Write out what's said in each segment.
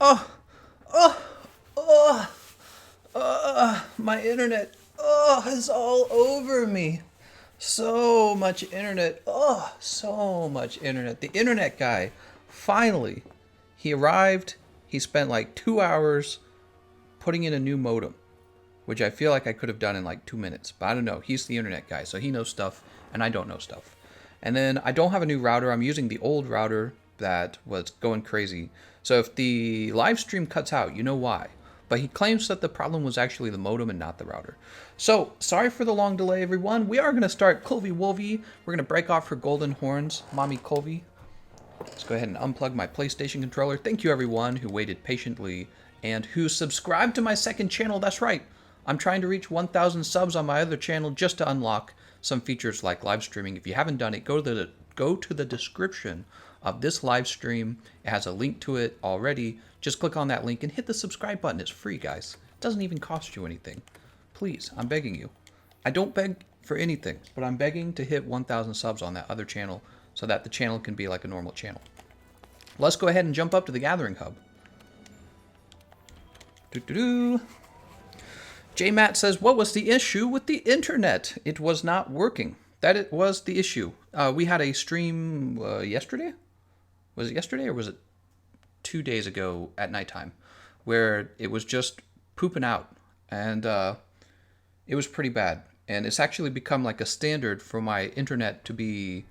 Oh, oh, oh, my internet, is all over me. So much internet. Oh, so much internet. The internet guy, finally, he arrived. He spent like 2 hours putting in a new modem, which I feel like I could have done in like 2 minutes. But I don't know. He's the internet guy, so he knows stuff, and I don't know stuff. And then I don't have a new router. I'm using the old router that was going crazy. So if the live stream cuts out, you know why. But he claims that the problem was actually the modem and not the router. So, sorry for the long delay, everyone. We are going to start Kulve Wolvie. We're going to break off her golden horns, Mommy Kulvey. Let's go ahead and unplug my PlayStation controller. Thank you, everyone who waited patiently and who subscribed to my second channel. That's right. I'm trying to reach 1,000 subs on my other channel just to unlock some features like live streaming. If you haven't done it, go to the description of this live stream. It has a link to it already. Just click on that link and hit the subscribe button. It's free, guys. It doesn't even cost you anything. Please, I'm begging you. I don't beg for anything, but I'm begging to hit 1,000 subs on that other channel so that the channel can be like a normal channel. Let's go ahead and jump up to the Gathering Hub. J-Matt says, what was the issue with the internet? It was not working. That it was the issue. We had a stream yesterday? Was it yesterday or was it 2 days ago at nighttime? Where it was just pooping out. And it was pretty bad. And it's actually become like a standard for my internet to be...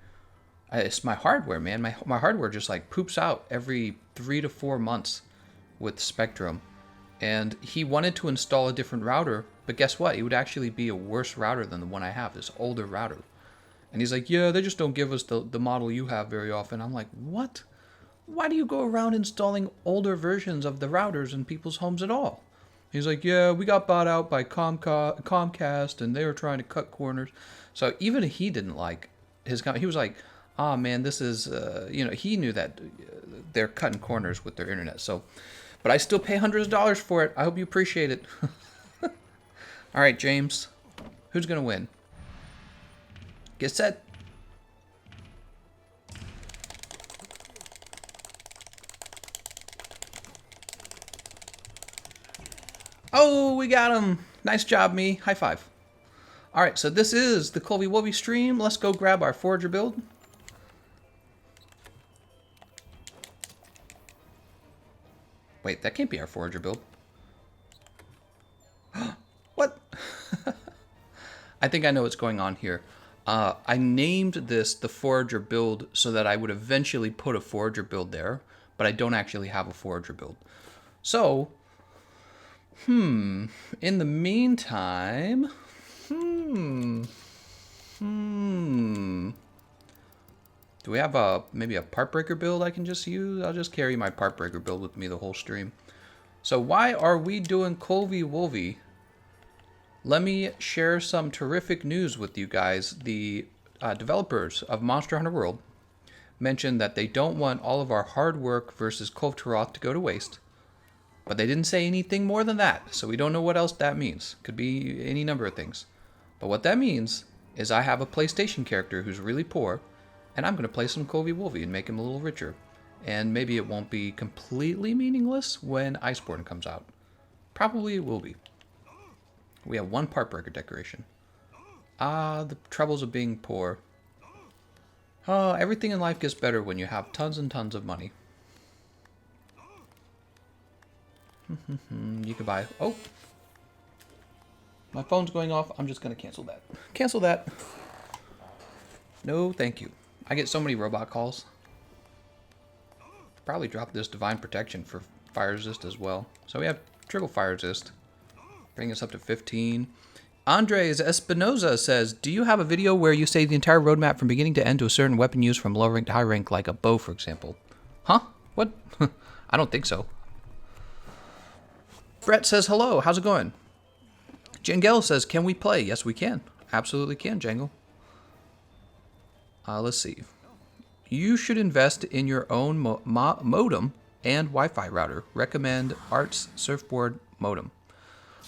it's my hardware, man. My hardware just like poops out every 3 to 4 months with Spectrum. And he wanted to install a different router, but guess what? It would actually be a worse router than the one I have, this older router. And he's like, yeah, they just don't give us the model you have very often. I'm like, what? Why do you go around installing older versions of the routers in people's homes at all? He's like, yeah, we got bought out by Comcast, and they were trying to cut corners. So even he didn't like his company. He was like, ah, man, this is, he knew that they're cutting corners with their internet. So, but I still pay hundreds of dollars for it. I hope you appreciate it. All right, James, who's going to win? Get set. Oh, we got him. Nice job, me. High five. All right, so this is the Kulvey Wolvie stream. Let's go grab our Forager build. Wait, that can't be our Forager build. What? I think I know what's going on here. I named this the Forager build so that I would eventually put a Forager build there, but I don't actually have a Forager build. So, in the meantime, do we have maybe a part breaker build I can just use? I'll just carry my part breaker build with me the whole stream. So why are we doing Kulvey Wolvie? Let me share some terrific news with you guys. The developers of Monster Hunter World mentioned that they don't want all of our hard work versus Kulve Taroth to go to waste. But they didn't say anything more than that, so we don't know what else that means. Could be any number of things. But what that means is I have a PlayStation character who's really poor, and I'm going to play some Kulvey Wolvie and make him a little richer. And maybe it won't be completely meaningless when Iceborne comes out. Probably it will be. We have one part breaker decoration. The troubles of being poor. Oh, everything in life gets better when you have tons and tons of money. You can buy... Oh! My phone's going off. I'm just going to cancel that. Cancel that. No, thank you. I get so many robot calls. Probably drop this Divine Protection for Fire Resist as well. So we have Triple Fire Resist. Bring us up to 15. Andres Espinoza says, do you have a video where you say the entire roadmap from beginning to end to a certain weapon used from low rank to high rank, like a bow, for example? Huh? What? I don't think so. Brett says, hello, how's it going? Jangel says, can we play? Yes, we can. Absolutely can, Jangle. Let's see. You should invest in your own modem and Wi-Fi router. Recommend Arts Surfboard modem.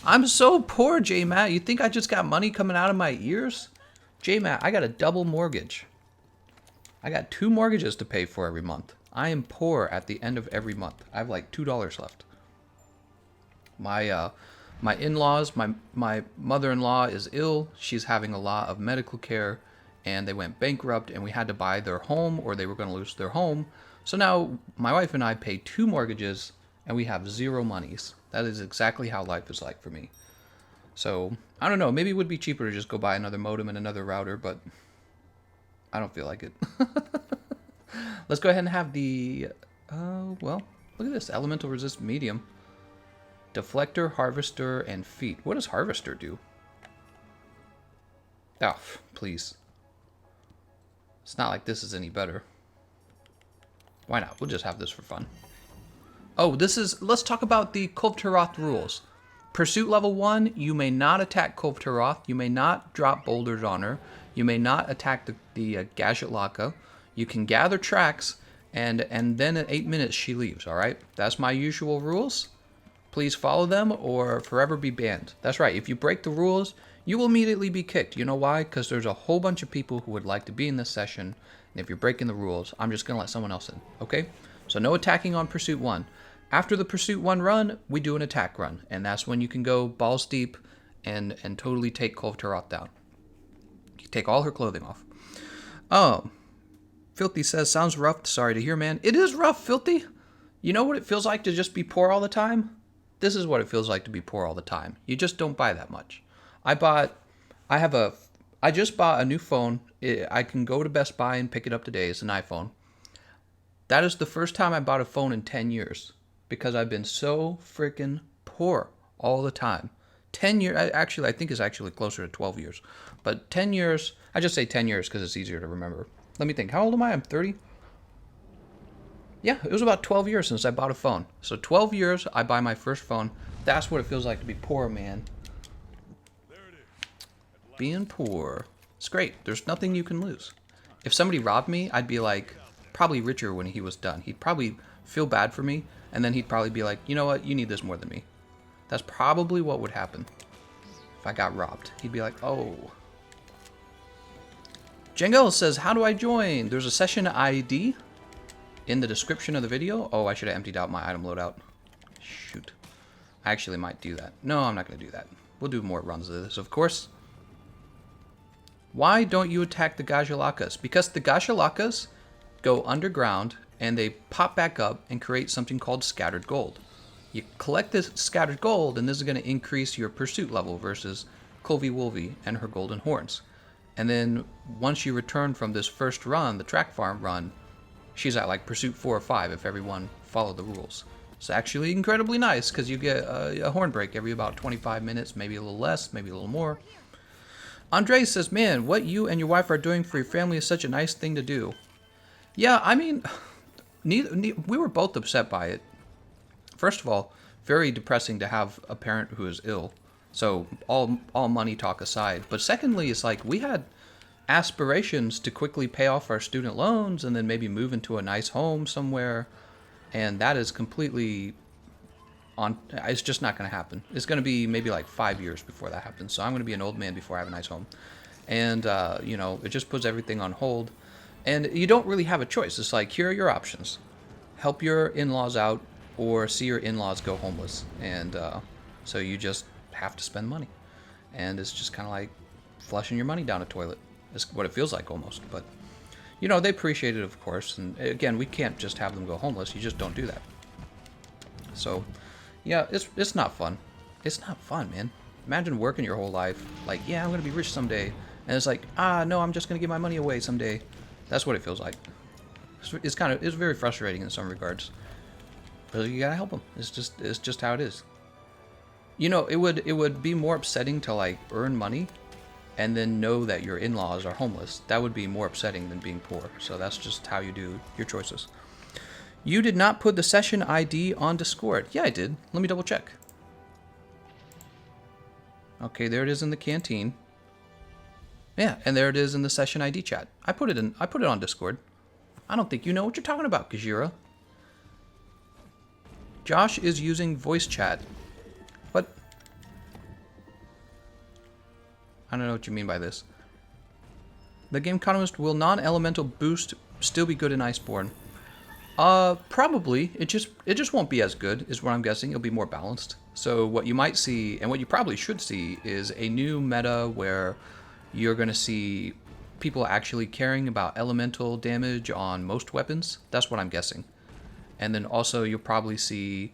I'm so poor, J-Matt. You think I just got money coming out of my ears? J-Matt, I got a double mortgage. I got 2 mortgages to pay for every month. I am poor at the end of every month. I have like $2 left. My in-laws, my mother-in-law is ill. She's having a lot of medical care, and they went bankrupt, and we had to buy their home, or they were going to lose their home. So now my wife and I pay 2 mortgages, and we have 0 monies. That is exactly how life is like for me. So I don't know. Maybe it would be cheaper to just go buy another modem and another router, but I don't feel like it. Let's go ahead and have the, well, look at this. Elemental resist medium. Deflector, harvester, and feet. What does harvester do? Oh, please. It's not like this is any better. Why not? We'll just have this for fun. Oh, let's talk about the Kulve Taroth rules. Pursuit level 1, you may not attack Kulve Taroth. You may not drop boulders on her. You may not attack the Gadget Laka. You can gather tracks, and then in 8 minutes she leaves, alright? That's my usual rules. Please follow them or forever be banned. That's right, if you break the rules, you will immediately be kicked. You know why? Because there's a whole bunch of people who would like to be in this session, and if you're breaking the rules, I'm just going to let someone else in, okay? So no attacking on Pursuit 1. After the Pursuit 1 run, we do an attack run, and that's when you can go balls deep and totally take Kulve Taroth down. You take all her clothing off. Oh, Filthy says, sounds rough. Sorry to hear, man. It is rough, Filthy. You know what it feels like to just be poor all the time? This is what it feels like to be poor all the time. You just don't buy that much. I just bought a new phone. I can go to Best Buy and pick it up today. It's an iPhone. That is the first time I bought a phone in 10 years because I've been so freaking poor all the time. 10 years, actually, I think it's actually closer to 12 years. But 10 years, I just say 10 years because it's easier to remember. Let me think. How old am I? I'm 30. Yeah, it was about 12 years since I bought a phone. So 12 years, I buy my first phone. That's what it feels like to be poor, man. Being poor. It's great. There's nothing you can lose. If somebody robbed me, I'd be like, probably richer when he was done. He'd probably feel bad for me, and then he'd probably be like, you know what, you need this more than me. That's probably what would happen if I got robbed. He'd be like, oh. Jengel says, how do I join? There's a session ID in the description of the video. Oh, I should have emptied out my item loadout. Shoot. I actually might do that. No, I'm not going to do that. We'll do more runs of this, of course. Why don't you attack the Gajalakas? Because the Gajalakas go underground and they pop back up and create something called scattered gold. You collect this scattered gold, and this is going to increase your pursuit level versus Kulvey Wulvey and her golden horns. And then once you return from this first run, the track farm run, she's at like pursuit 4 or 5 if everyone followed the rules. It's actually incredibly nice because you get a horn break every about 25 minutes, maybe a little less, maybe a little more. Andre says, man, what you and your wife are doing for your family is such a nice thing to do. Yeah, I mean, we were both upset by it. First of all, very depressing to have a parent who is ill. So all money talk aside. But secondly, it's like we had aspirations to quickly pay off our student loans and then maybe move into a nice home somewhere. And that is completely it's just not going to happen. It's going to be maybe like 5 years before that happens. So I'm going to be an old man before I have a nice home. And, you know, it just puts everything on hold. And you don't really have a choice. It's like, here are your options. Help your in-laws out or see your in-laws go homeless. And so you just have to spend money. And it's just kind of like flushing your money down a toilet. It's what it feels like almost. But, you know, they appreciate it, of course. And again, we can't just have them go homeless. You just don't do that. So, yeah, it's not fun. It's not fun, man. Imagine working your whole life. Like, yeah, I'm going to be rich someday. And it's like, no, I'm just going to give my money away someday. That's what it feels like. It's very frustrating in some regards. But you gotta help them. It's just how it is. You know, it would be more upsetting to like earn money and then know that your in-laws are homeless. That would be more upsetting than being poor. So that's just how you do your choices. You did not put the session ID on Discord. Yeah, I did. Let me double check. Okay, there it is in the canteen. Yeah, and there it is in the session ID chat. I put it on Discord. I don't think you know what you're talking about, Kajira. Josh is using voice chat. What? I don't know what you mean by this. The Gameconomist, will non-elemental boost still be good in Iceborne? Probably. It just won't be as good, is what I'm guessing. It'll be more balanced. So what you might see, and what you probably should see, is a new meta where you're going to see people actually caring about elemental damage on most weapons. That's what I'm guessing. And then also you'll probably see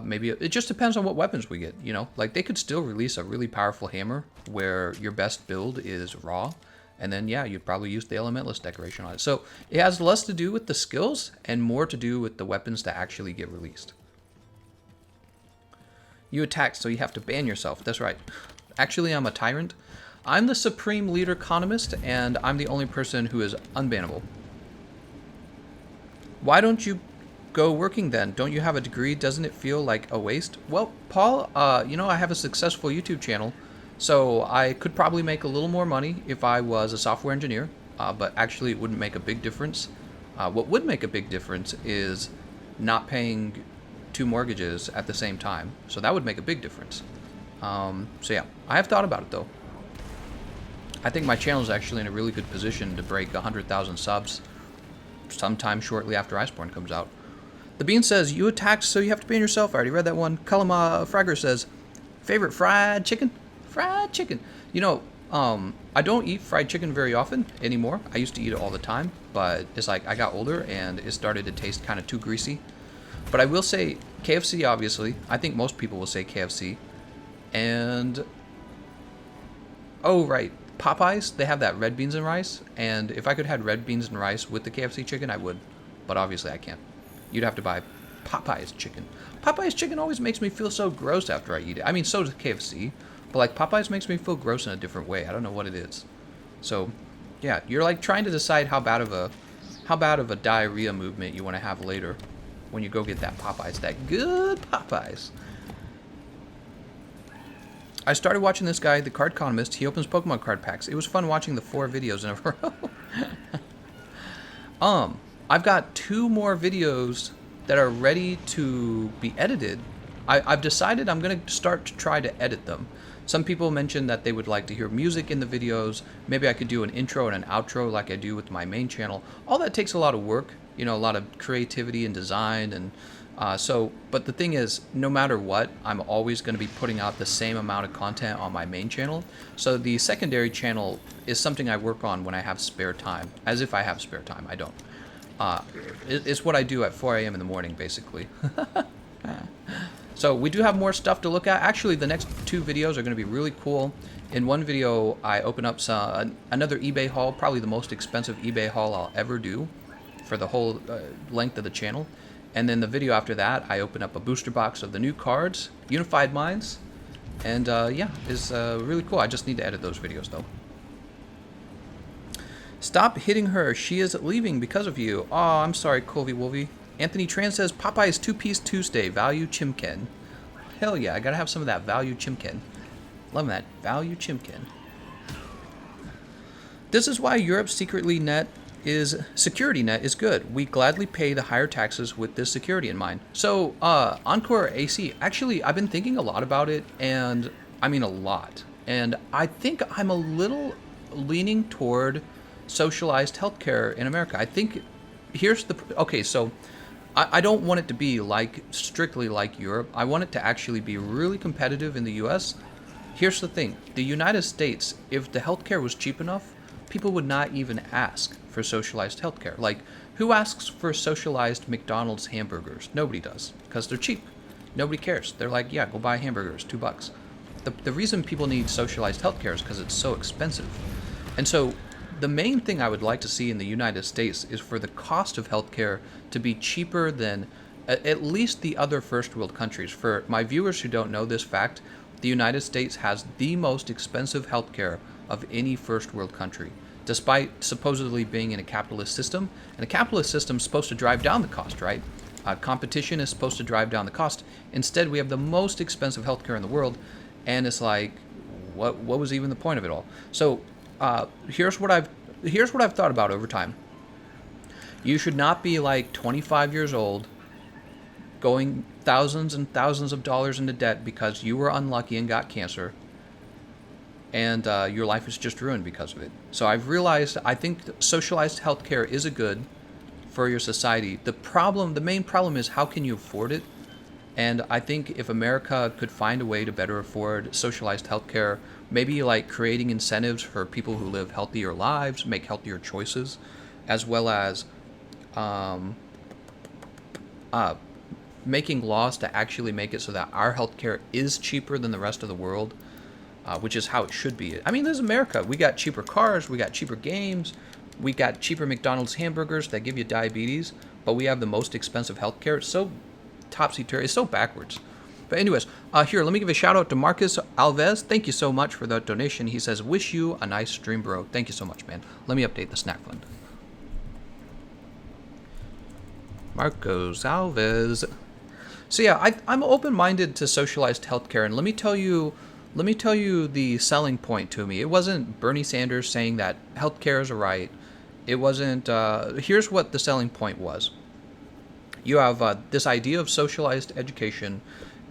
maybe it just depends on what weapons we get. Like they could still release a really powerful hammer where your best build is raw. And then, yeah, you'd probably use the Elementalist decoration on it. So it has less to do with the skills and more to do with the weapons that actually get released. You attack, so you have to ban yourself. That's right. Actually, I'm a tyrant. I'm the supreme leader economist, and I'm the only person who is unbannable. Why don't you go working then? Don't you have a degree? Doesn't it feel like a waste? Well, Paul, I have a successful YouTube channel. So I could probably make a little more money if I was a software engineer, but actually it wouldn't make a big difference. What would make a big difference is not paying 2 mortgages at the same time. So that would make a big difference. So yeah, I have thought about it though. I think my channel is actually in a really good position to break 100,000 subs sometime shortly after Iceborne comes out. The Bean says, you attacked, so you have to ban yourself. I already read that one. Kalama Fragger says, favorite fried chicken? Fried chicken. I don't eat fried chicken very often anymore. I used to eat it all the time, but it's like I got older and it started to taste kind of too greasy. But I will say KFC, obviously. I think most people will say KFC. And, oh, right, Popeyes, they have that red beans and rice. And if I could have red beans and rice with the KFC chicken, I would. But obviously I can't. You'd have to buy Popeyes chicken. Popeyes chicken always makes me feel so gross after I eat it. I mean, so does KFC. But like Popeyes makes me feel gross in a different way. I don't know what it is. So, yeah, you're like trying to decide how bad of a diarrhea movement you want to have later when you go get that Popeyes, that good Popeyes. I started watching this guy, TheGameconomist. He opens Pokemon card packs. It was fun watching the 4 videos in a row. I've got 2 more videos that are ready to be edited. I've decided I'm going to start to try to edit them. Some people mentioned that they would like to hear music in the videos. Maybe I could do an intro and an outro like I do with my main channel. All that takes a lot of work, a lot of creativity and design. And but the thing is, no matter what, I'm always going to be putting out the same amount of content on my main channel. So the secondary channel is something I work on when I have spare time. As if I have spare time. I don't. It's what I do at 4 a.m. in the morning, basically. So we do have more stuff to look at. Actually, the next 2 videos are going to be really cool. In one video, I open up another eBay haul, probably the most expensive eBay haul I'll ever do for the whole length of the channel. And then the video after that, I open up a booster box of the new cards, Unified Minds. And yeah, it's really cool. I just need to edit those videos, though. Stop hitting her. She is leaving because of you. Oh, I'm sorry, Kulvey Wolvie. Anthony Tran says, Popeye's 2-piece Tuesday, value chimken. Hell yeah, I gotta have some of that value chimken. Love that, value chimken. This is why Europe's security net is good. We gladly pay the higher taxes with this security in mind. So, Encore AC, actually, I've been thinking a lot about it, and I mean a lot. And I think I'm a little leaning toward socialized healthcare in America. I think, so I don't want it to be strictly like Europe. I want it to actually be really competitive in the US. Here's the thing. The United States, if the healthcare was cheap enough, people would not even ask for socialized healthcare. Like, who asks for socialized McDonald's hamburgers? Nobody does, because they're cheap. Nobody cares. They're like, yeah, go buy hamburgers, $2. The reason people need socialized healthcare is because it's so expensive. And so the main thing I would like to see in the United States is for the cost of healthcare to be cheaper than at least the other first world countries. For my viewers who don't know this fact, the United States has the most expensive healthcare of any first world country, despite supposedly being in a capitalist system. And a capitalist system is supposed to drive down the cost, right? Competition is supposed to drive down the cost. Instead, we have the most expensive healthcare in the world, and it's like, what was even the point of it all? So here's what I've thought about over time. You should not be like 25 years old, going thousands and thousands of dollars into debt because you were unlucky and got cancer, and your life is just ruined because of it. So I've realized I think socialized healthcare is a good for your society. The main problem is how can you afford it? And I think if America could find a way to better afford socialized healthcare, maybe like creating incentives for people who live healthier lives, make healthier choices, as well as um, uh, making laws to actually make it so that our healthcare is cheaper than the rest of the world, which is how it should be. I mean, this is America. We got cheaper cars, we got cheaper games, we got cheaper McDonald's hamburgers that give you diabetes, but we have the most expensive healthcare. It's so topsy-turvy. It's so backwards. But anyways, here, let me give a shout out to Marcus Alves. Thank you so much for that donation. He says, wish you a nice stream, bro. Thank you so much, man. Let me update the snack fund. Marcos Alves. So yeah, I'm open-minded to socialized healthcare, and let me tell you the selling point to me. It wasn't Bernie Sanders saying that healthcare is a right. It wasn't. Here's what the selling point was. You have this idea of socialized education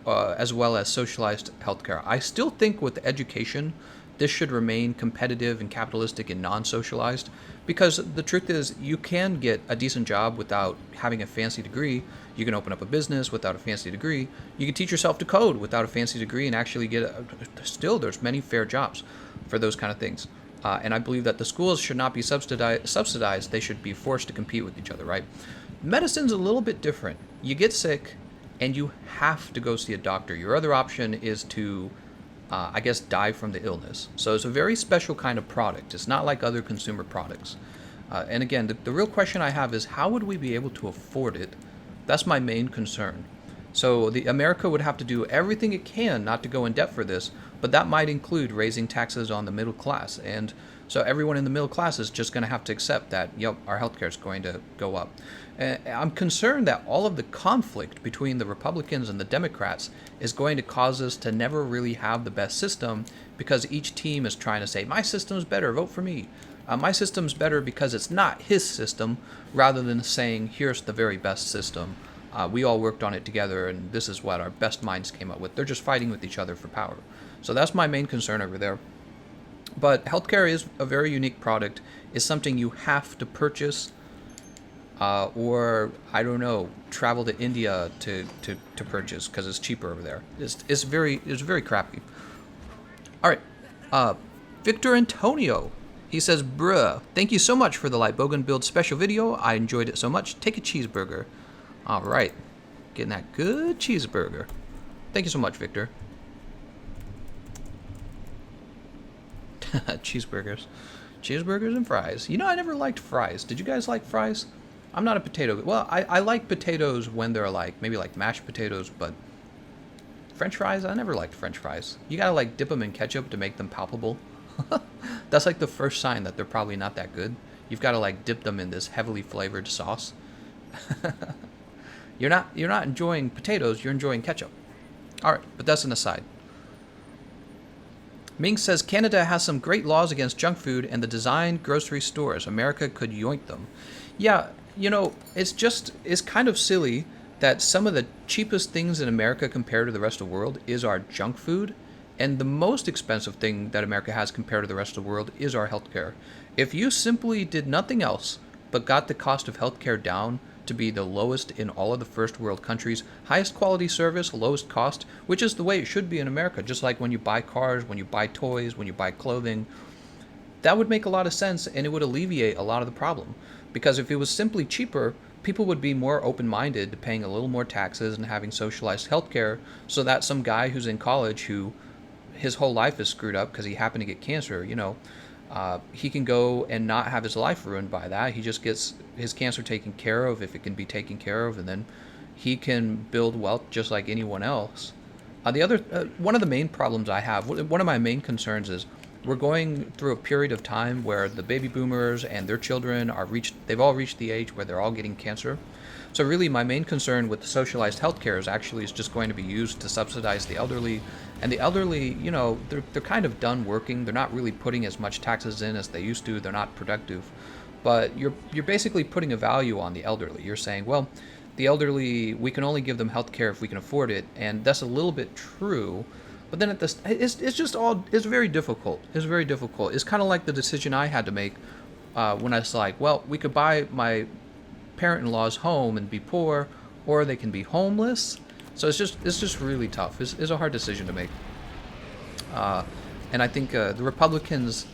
as well as socialized healthcare. I still think with education, this should remain competitive and capitalistic and non-socialized, because the truth is you can get a decent job without having a fancy degree. You can open up a business without a fancy degree. You can teach yourself to code without a fancy degree and actually still there's many fair jobs for those kind of things. And I believe that the schools should not be subsidized. They should be forced to compete with each other, right? Medicine's a little bit different. You get sick, and you have to go see a doctor. Your other option is to, I guess, die from the illness. So it's a very special kind of product. It's not like other consumer products. And again, the real question I have is how would we be able to afford it? That's my main concern. So America would have to do everything it can not to go in debt for this, but that might include raising taxes on the middle class. And so everyone in the middle class is just going to have to accept that, yep, our healthcare is going to go up. And I'm concerned that all of the conflict between the Republicans and the Democrats is going to cause us to never really have the best system, because each team is trying to say, my system's better, vote for me. My system's better because it's not his system, rather than saying, here's the very best system. We all worked on it together, and this is what our best minds came up with. They're just fighting with each other for power. So that's my main concern over there. But healthcare is a very unique product. It's something you have to purchase, or, I don't know, travel to India to purchase because it's cheaper over there. It's very crappy. All right, Victor Antonio. He says, bruh, thank you so much for the Libogan build special video. I enjoyed it so much. Take a cheeseburger. All right, getting that good cheeseburger. Thank you so much, Victor. Cheeseburgers and fries. You know, I never liked fries. Did you guys like fries? I'm not a potato. Well, I like potatoes when they're like maybe like mashed potatoes, but French fries, I never liked French fries. You gotta like dip them in ketchup to make them palpable. That's like the first sign that they're probably not that good. You've got to like dip them in this heavily flavored sauce. You're not enjoying potatoes, you're enjoying ketchup. All right, but that's an aside. Ming says Canada has some great laws against junk food and the designed grocery stores. America could yoink them. Yeah, you know, it's kind of silly that some of the cheapest things in America compared to the rest of the world is our junk food. And the most expensive thing that America has compared to the rest of the world is our healthcare. If you simply did nothing else but got the cost of healthcare down to be the lowest in all of the first world countries, highest quality service, lowest cost, which is the way it should be in America, just like when you buy cars, when you buy toys, when you buy clothing, that would make a lot of sense, and it would alleviate a lot of the problem. Because if it was simply cheaper, people would be more open-minded to paying a little more taxes and having socialized healthcare, so that some guy who's in college who his whole life is screwed up because he happened to get cancer, you know, he can go and not have his life ruined by that. He just gets his cancer taken care of if it can be taken care of, and then he can build wealth just like anyone else. One of the main problems I have, one of my main concerns is we're going through a period of time where the baby boomers and their children they've all reached the age where they're all getting cancer. So really my main concern with the socialized healthcare is just going to be used to subsidize the elderly. And the elderly, you know, they're kind of done working. They're not really putting as much taxes in as they used to. They're not productive. But you're basically putting a value on the elderly. You're saying, well, the elderly, we can only give them healthcare if we can afford it. And that's a little bit true. But then it's very difficult. It's very difficult. It's kind of like the decision I had to make when I was like, well, we could buy my parent-in-law's home and be poor, or they can be homeless. So it's just really tough. It's a hard decision to make. And I think the Republicans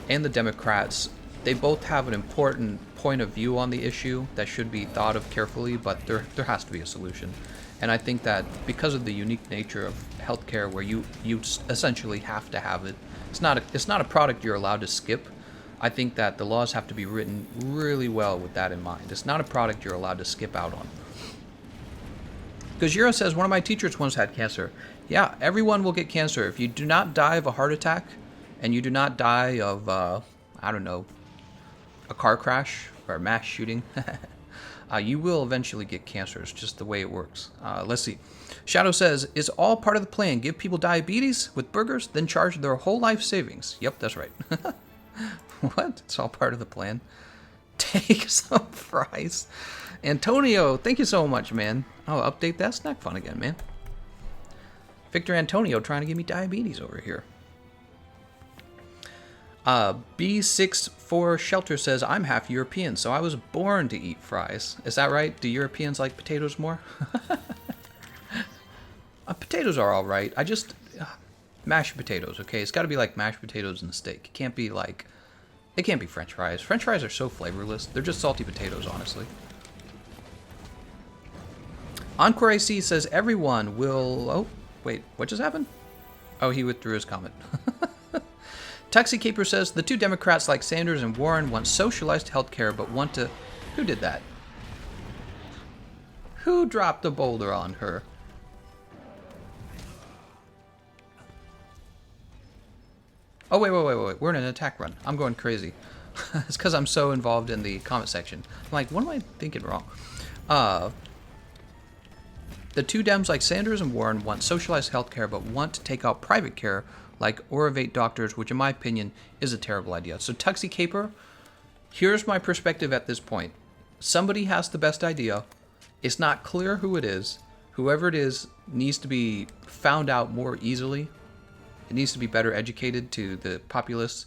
and the Democrats, they both have an important point of view on the issue that should be thought of carefully, but there has to be a solution. And I think that because of the unique nature of healthcare, where you essentially have to have it, it's not a product you're allowed to skip. I think that the laws have to be written really well with that in mind. It's not a product you're allowed to skip out on. Gojira says, one of my teachers once had cancer. Yeah, everyone will get cancer. If you do not die of a heart attack, and you do not die of, I don't know, a car crash or a mass shooting, you will eventually get cancer. It's just the way it works. Let's see. Shadow says, is all part of the plan. Give people diabetes with burgers, then charge their whole life savings. Yep, that's right. What? It's all part of the plan. Take some fries. Antonio, thank you so much, man. I'll update that snack fun again, man. Victor Antonio trying to give me diabetes over here. B64 Shelter says, I'm half European, so I was born to eat fries. Is that right? Do Europeans like potatoes more? Potatoes are all right. I just... mashed potatoes, okay? It's got to be like mashed potatoes and steak. It can't be like... It can't be French fries. French fries are so flavorless. They're just salty potatoes, honestly. Encore AC says, everyone will... Oh, wait. What just happened? Oh, he withdrew his comment. Tuxie Caper says, the two Democrats like Sanders and Warren want socialized healthcare, but want to... Who did that? Who dropped the boulder on her? Oh, wait. We're in an attack run. I'm going crazy. It's because I'm so involved in the comment section. I'm like, what am I thinking wrong? The two Dems like Sanders and Warren want socialized healthcare, but want to take out private care like Orovate doctors, which in my opinion is a terrible idea. So Tuxie Caper, here's my perspective at this point. Somebody has the best idea. It's not clear who it is. Whoever it is needs to be found out more easily. It needs to be better educated to the populace.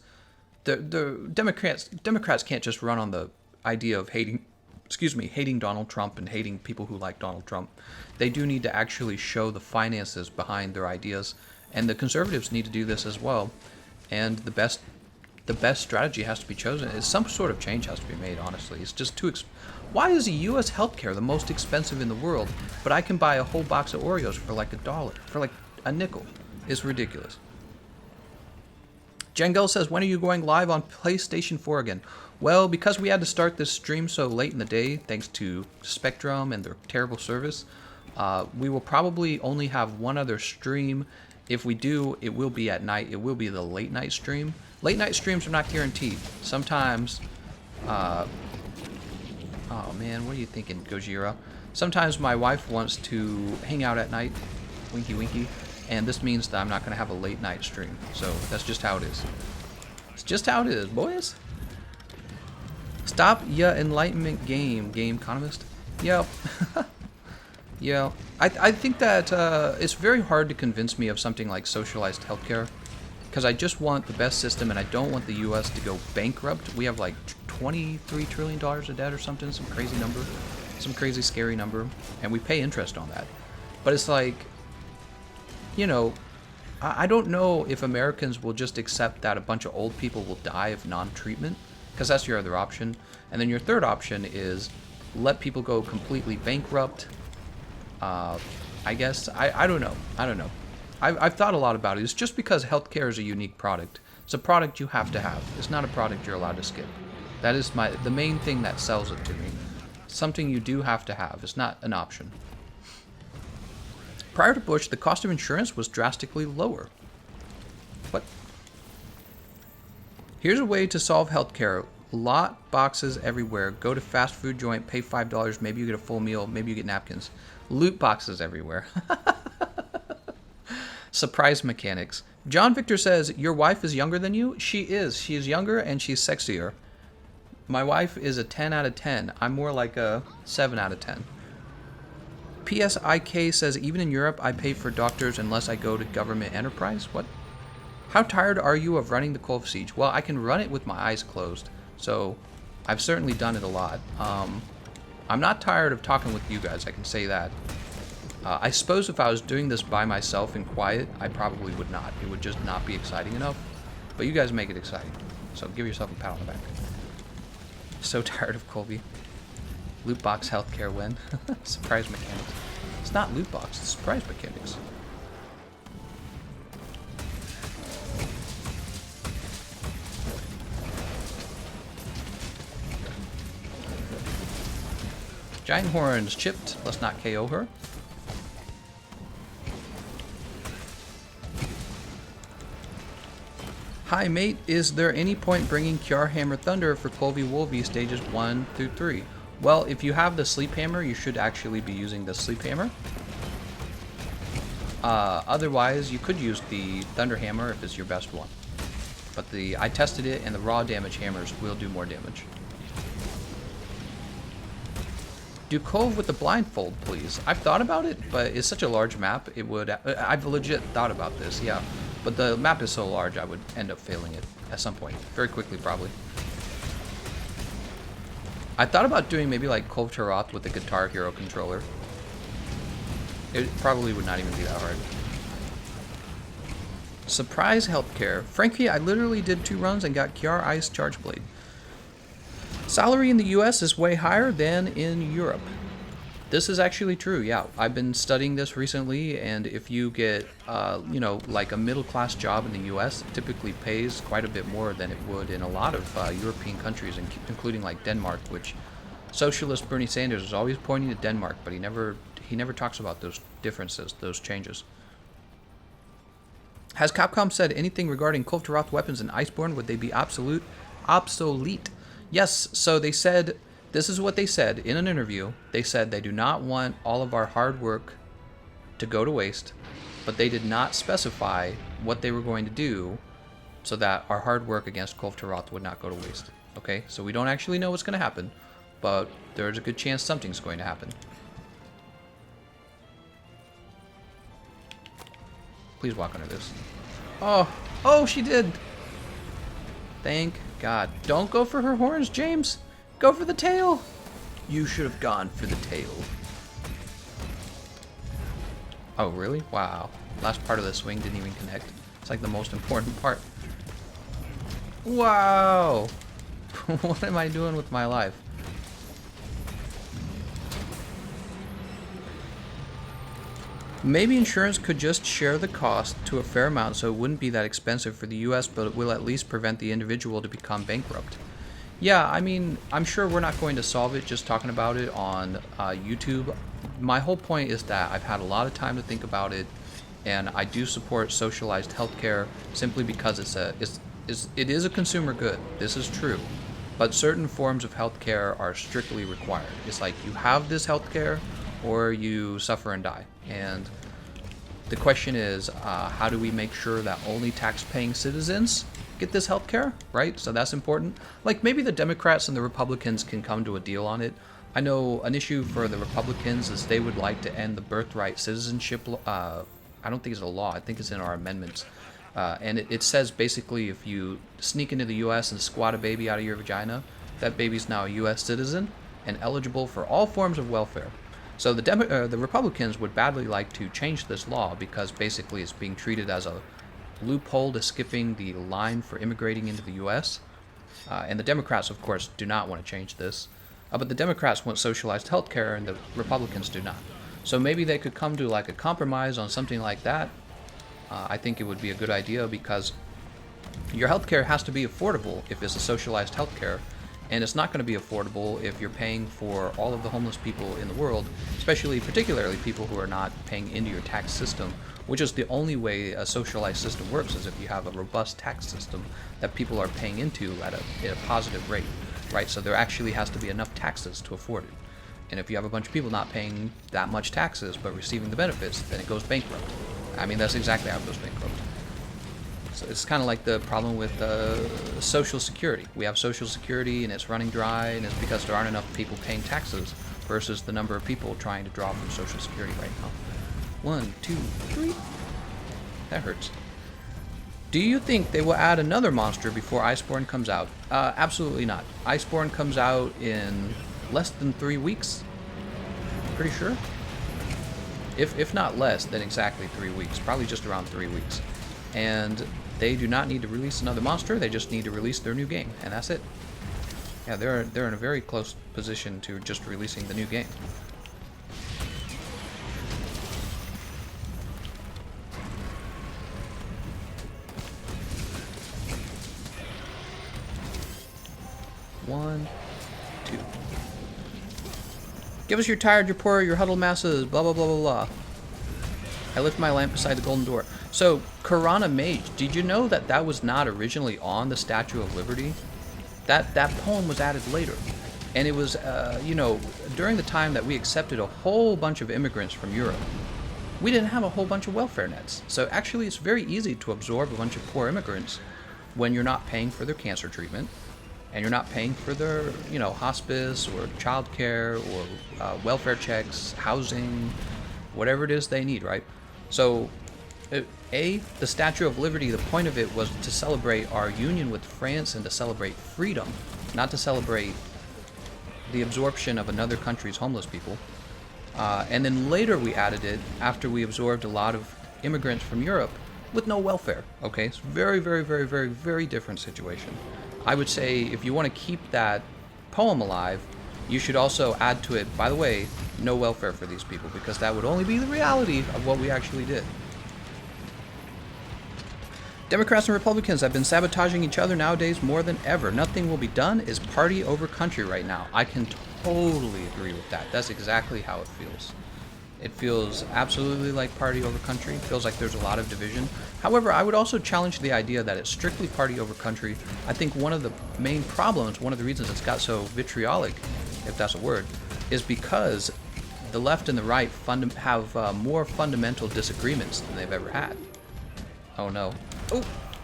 The Democrats can't just run on the idea of hating Donald Trump and hating people who like Donald Trump. They do need to actually show the finances behind their ideas, and the conservatives need to do this as well. And the best strategy has to be chosen. Some sort of change has to be made, honestly. It's just too why is U.S. healthcare the most expensive in the world, but I can buy a whole box of Oreos for like $1, for like a nickel? It's ridiculous. Jengel says, when are you going live on PlayStation 4 again? Well, because we had to start this stream so late in the day, thanks to Spectrum and their terrible service, we will probably only have one other stream. If we do, it will be at night. It will be the late night stream. Late night streams are not guaranteed. Sometimes, oh man, what are you thinking, Gojira? Sometimes my wife wants to hang out at night, winky winky, and this means that I'm not going to have a late night stream. So that's just how it is. It's just how it is, boys. Stop ya enlightenment Gameconomist. Yep. Yeah. I think that it's very hard to convince me of something like socialized healthcare, because I just want the best system, and I don't want the U.S. to go bankrupt. We have like $23 trillion of debt or something, some crazy number, some crazy scary number, and we pay interest on that. But it's like, you know, I don't know if Americans will just accept that a bunch of old people will die of non-treatment, because that's your other option. And then your third option is let people go completely bankrupt. I guess. I don't know. I've thought a lot about it. It's just because healthcare is a unique product. It's a product you have to have. It's not a product you're allowed to skip. That is the main thing that sells it to me. Something you do have to have. It's not an option. Prior to Bush, the cost of insurance was drastically lower. What? Here's a way to solve healthcare. Lot boxes everywhere. Go to fast food joint, pay $5, maybe you get a full meal, maybe you get napkins. Loot boxes everywhere. Surprise mechanics. John Victor says, your wife is younger than you? She is. She is younger and she's sexier. My wife is a 10 out of 10. I'm more like a 7 out of 10. PSIK says, even in Europe, I pay for doctors unless I go to government enterprise. What? How tired are you of running the Kulve Siege? Well, I can run it with my eyes closed, so I've certainly done it a lot. I'm not tired of talking with you guys, I can say that. I suppose if I was doing this by myself in quiet, I probably would not. It would just not be exciting enough. But you guys make it exciting. So give yourself a pat on the back. So tired of Kulvey. Loot box healthcare win. Surprise mechanics. It's not loot box, it's surprise mechanics. Giant horns chipped. Let's not KO her. Hi mate, is there any point bringing Cure Hammer Thunder for Kulvey Wolvey stages 1 through 3? Well, if you have the Sleep Hammer, you should actually be using the Sleep Hammer. Otherwise, you could use the Thunder Hammer if it's your best one. But I tested it, and the raw damage hammers will do more damage. Do Cove with the blindfold, please. I've thought about it, but it's such a large map, it would... I've legit thought about this, yeah. But the map is so large, I would end up failing it at some point. Very quickly, probably. I thought about doing maybe like Kulve Taroth with the Guitar Hero controller. It probably would not even be that hard. Surprise healthcare. Frankly, I literally did 2 runs and got Kiar Ice Charge Blade. Salary in the US is way higher than in Europe. This is actually true, yeah. I've been studying this recently, and if you get, you know, like a middle-class job in the US, it typically pays quite a bit more than it would in a lot of European countries, including like Denmark, which socialist Bernie Sanders is always pointing to Denmark, but he never talks about those differences, those changes. Has Capcom said anything regarding Kulve Taroth weapons in Iceborne? Would they be obsolete? Yes, so they said... This is what they said in an interview. They said they do not want all of our hard work to go to waste, but they did not specify what they were going to do so that our hard work against Kulve Taroth would not go to waste. Okay, so we don't actually know what's going to happen, but there's a good chance something's going to happen. Please walk under this. Oh, she did. Thank God. Don't go for her horns, James. Go for the tail! You should have gone for the tail. Oh, really? Wow. Last part of the swing didn't even connect. It's like the most important part. Wow! What am I doing with my life? Maybe insurance could just share the cost to a fair amount so it wouldn't be that expensive for the US, but it will at least prevent the individual to become bankrupt. Yeah, I mean, I'm sure we're not going to solve it just talking about it on YouTube. My whole point is that I've had a lot of time to think about it, and I do support socialized healthcare simply because it is a consumer good. This is true. But certain forms of healthcare are strictly required. It's like you have this healthcare or you suffer and die. And the question is, how do we make sure that only tax-paying citizens get this healthcare, right? So that's important. Like maybe the Democrats and the Republicans can come to a deal on it. I know an issue for the Republicans is they would like to end the birthright citizenship. I don't think it's a law. I think it's in our amendments. And it says basically if you sneak into the U.S. and squat a baby out of your vagina, that baby's now a U.S. citizen and eligible for all forms of welfare. So the Republicans would badly like to change this law because basically it's being treated as a loophole to skipping the line for immigrating into the U.S. And the Democrats, of course, do not want to change this. But the Democrats want socialized healthcare and the Republicans do not. So maybe they could come to like a compromise on something like that. I think it would be a good idea because your healthcare has to be affordable if it's a socialized healthcare. And it's not going to be affordable if you're paying for all of the homeless people in the world, particularly people who are not paying into your tax system, which is the only way a socialized system works, is if you have a robust tax system that people are paying into at a positive rate, right? So there actually has to be enough taxes to afford it. And if you have a bunch of people not paying that much taxes but receiving the benefits, then it goes bankrupt. I mean, that's exactly how it goes bankrupt. So it's kind of like the problem with Social Security. We have Social Security and it's running dry, and it's because there aren't enough people paying taxes versus the number of people trying to draw from Social Security right now. 1, 2, 3. That hurts. Do you think they will add another monster before Iceborne comes out? Absolutely not. Iceborne comes out in less than 3 weeks. Pretty sure. If not less than exactly 3 weeks, probably just around 3 weeks. And they do not need to release another monster, they just need to release their new game, and that's it. Yeah, they're in a very close position to just releasing the new game. One, two. Give us your tired, your poor, your huddled masses, blah blah blah blah blah. I lift my lamp beside the golden door. So, Karana Mage, did you know that that was not originally on the Statue of Liberty? That poem was added later. And it was, you know, during the time that we accepted a whole bunch of immigrants from Europe, we didn't have a whole bunch of welfare nets. So actually it's very easy to absorb a bunch of poor immigrants when you're not paying for their cancer treatment, and you're not paying for their, you know, hospice or childcare or welfare checks, housing, whatever it is they need, right? So, the Statue of Liberty, the point of it was to celebrate our union with France and to celebrate freedom, not to celebrate the absorption of another country's homeless people. And then later we added it after we absorbed a lot of immigrants from Europe with no welfare, okay? It's very, very, very, very, very different situation. I would say if you want to keep that poem alive, you should also add to it, by the way, no welfare for these people, because that would only be the reality of what we actually did. Democrats and Republicans have been sabotaging each other nowadays more than ever. Nothing will be done is party over country right now. I can totally agree with that. That's exactly how it feels. It feels absolutely like party over country. It feels like there's a lot of division. However, I would also challenge the idea that it's strictly party over country. I think one of the main problems, one of the reasons it's got so vitriolic, if that's a word, is because the left and the right have more fundamental disagreements than they've ever had. Oh no.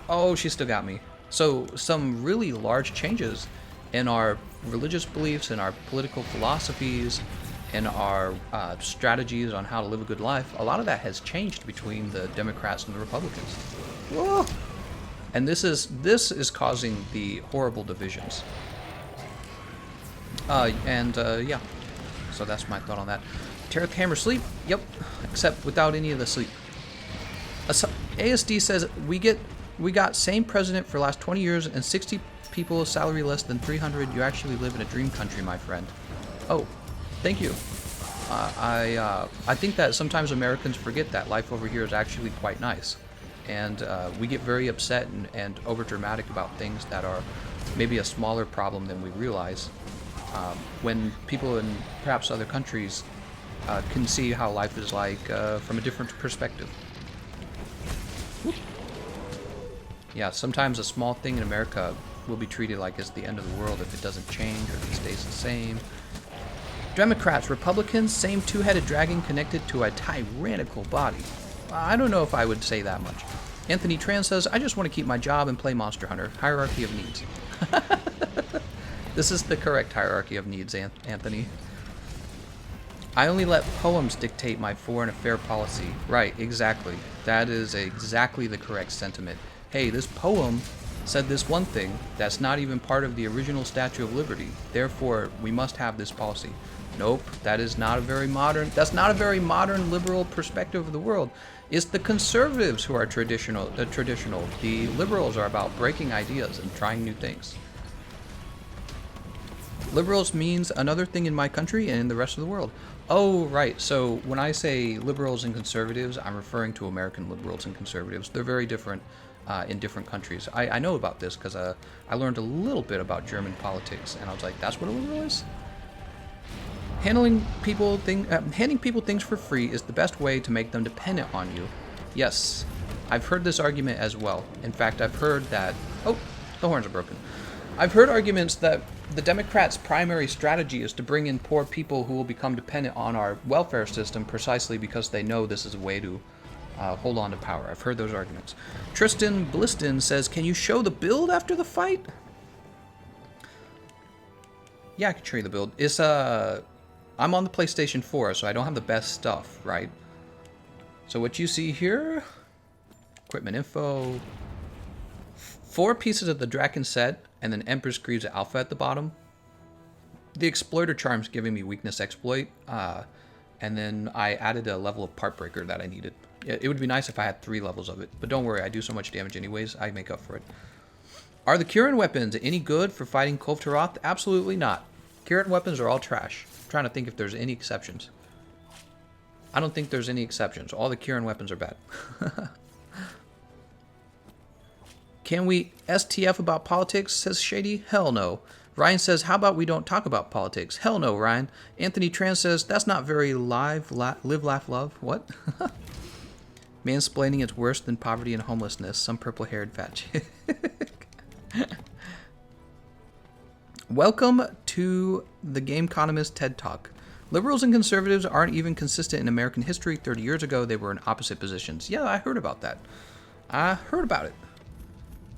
Oh, she still got me. So some really large changes in our religious beliefs, in our political philosophies, in our strategies on how to live a good life, a lot of that has changed between the Democrats and the Republicans. Whoa. And this is causing the horrible divisions. Yeah. So that's my thought on that. Tarot Hammer sleep? Yep. Except without any of the sleep. ASD says we got same president for the last 20 years and 60 people salary less than 300. You actually live in a dream country, my friend. Oh, thank you. I think that sometimes Americans forget that life over here is actually quite nice, and we get very upset and over dramatic about things that are maybe a smaller problem than we realize. When people in perhaps other countries can see how life is like from a different perspective. Yeah, sometimes a small thing in America will be treated like it's the end of the world if it doesn't change or if it stays the same. Democrats, Republicans, same two-headed dragon connected to a tyrannical body. I don't know if I would say that much. Anthony Tran says, I just want to keep my job and play Monster Hunter. Hierarchy of needs. This is the correct hierarchy of needs, Anthony. I only let poems dictate my foreign affair policy. Right, exactly. That is exactly the correct sentiment. Hey, this poem said this one thing that's not even part of the original Statue of Liberty. Therefore, we must have this policy. Nope, that's not a very modern liberal perspective of the world. It's the conservatives who are traditional. The liberals are about breaking ideas and trying new things. Liberals means another thing in my country and in the rest of the world. Oh, right. So when I say liberals and conservatives, I'm referring to American liberals and conservatives. They're very different in different countries. I know about this because I learned a little bit about German politics, and I was like, that's what a liberal is? Handing people things for free is the best way to make them dependent on you. Yes, I've heard this argument as well. In fact, I've heard that... Oh, the horns are broken. I've heard arguments that the Democrats' primary strategy is to bring in poor people who will become dependent on our welfare system precisely because they know this is a way to hold on to power. I've heard those arguments. Tristan Bliston says, can you show the build after the fight? Yeah, I can show you the build. It's, I'm on the PlayStation 4, so I don't have the best stuff, right? So what you see here, equipment info, 4 pieces of the Draken set, and then Emperor's Greaves Alpha at the bottom. The exploiter charm's giving me weakness exploit, and then I added a level of part breaker that I needed. It would be nice if I had 3 levels of it, but don't worry, I do so much damage anyways, I make up for it. Are the Kirin weapons any good for fighting Kulve Taroth? Absolutely not. Kirin weapons are all trash. I'm trying to think if there's any exceptions. I don't think there's any exceptions. All the Kirin weapons are bad. Can we STF about politics, says Shady? Hell no. Ryan says, how about we don't talk about politics? Hell no, Ryan. Anthony Tran says, that's not very live, live, laugh, love. What? Mansplaining is worse than poverty and homelessness. Some purple-haired fat chick. Welcome to the Gameconomist TED Talk. Liberals and conservatives aren't even consistent in American history. 30 years ago, they were in opposite positions. Yeah, I heard about that. I heard about it.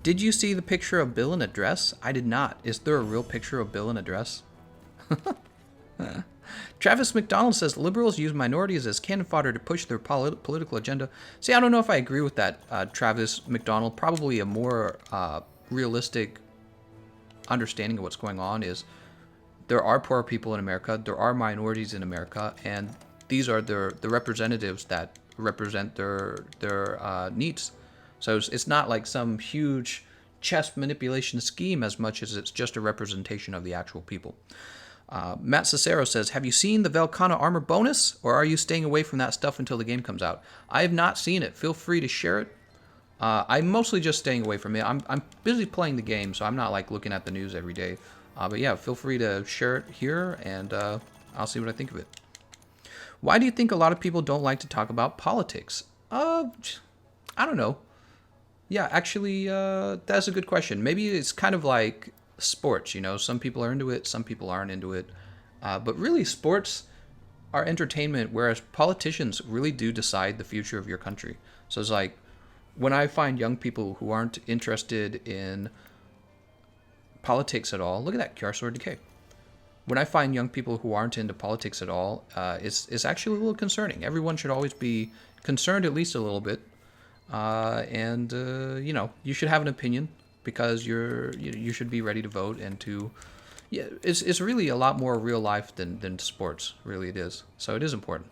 Did you see the picture of Bill in a dress? I did not. Is there a real picture of Bill in a dress? Travis McDonald says liberals use minorities as cannon fodder to push their political agenda. See, I don't know if I agree with that, Travis McDonald. Probably a more realistic understanding of what's going on is there are poor people in America, there are minorities in America, and these are the representatives that represent their needs. So it's not like some huge chess manipulation scheme as much as it's just a representation of the actual people. Matt Cicero says, have you seen the Velcana armor bonus, or are you staying away from that stuff until the game comes out? I have not seen it. Feel free to share it. I'm mostly just staying away from it. I'm busy playing the game, so I'm not like looking at the news every day. But yeah, feel free to share it here, and I'll see what I think of it. Why do you think a lot of people don't like to talk about politics? I don't know. Yeah, actually, that's a good question. Maybe it's kind of like sports, you know. Some people are into it, some people aren't into it. But really, sports are entertainment, whereas politicians really do decide the future of your country. So it's like, when I find young people who aren't interested in politics at all, look at that, QR Sword Decay. When I find young people who aren't into politics at all, it's actually a little concerning. Everyone should always be concerned at least a little bit. You know, you should have an opinion because you should be ready to vote and to, yeah, it's really a lot more real life than sports. Really, it is. So it is important.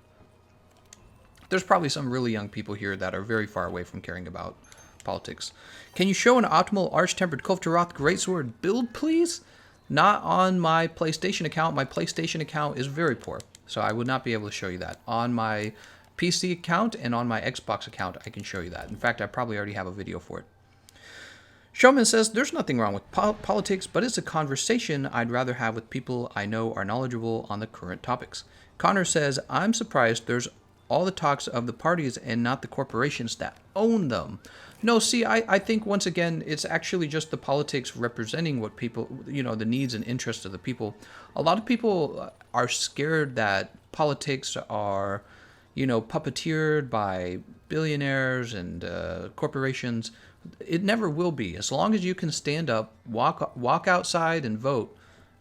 There's probably some really young people here that are very far away from caring about politics. Can you show an optimal Arch-Tempered Kulve Taroth Greatsword build, please? Not on my PlayStation account. My PlayStation account is very poor, so I would not be able to show you that. On my PC account and on my Xbox account, I can show you that. In fact, I probably already have a video for it. Showman says, there's nothing wrong with politics, but it's a conversation I'd rather have with people I know are knowledgeable on the current topics. Connor says, I'm surprised there's all the talks of the parties and not the corporations that own them. No, see, I think once again, it's actually just the politics representing what people, you know, the needs and interests of the people. A lot of people are scared that politics are, you know, puppeteered by billionaires and corporations. It never will be. As long as you can stand up, walk outside and vote,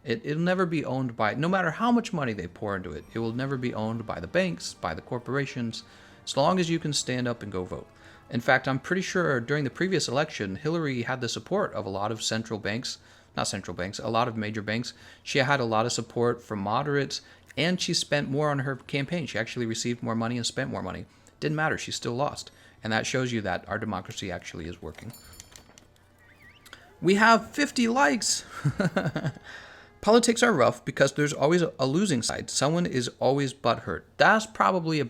it'll never be owned by, no matter how much money they pour into it, it will never be owned by the banks, by the corporations, as long as you can stand up and go vote. In fact, I'm pretty sure during the previous election, Hillary had the support of a lot of a lot of major banks. She had a lot of support from moderates, and she spent more on her campaign. She actually received more money and spent more money. Didn't matter, she still lost. And that shows you that our democracy actually is working. We have 50 likes! Politics are rough because there's always a losing side. Someone is always butthurt. That's probably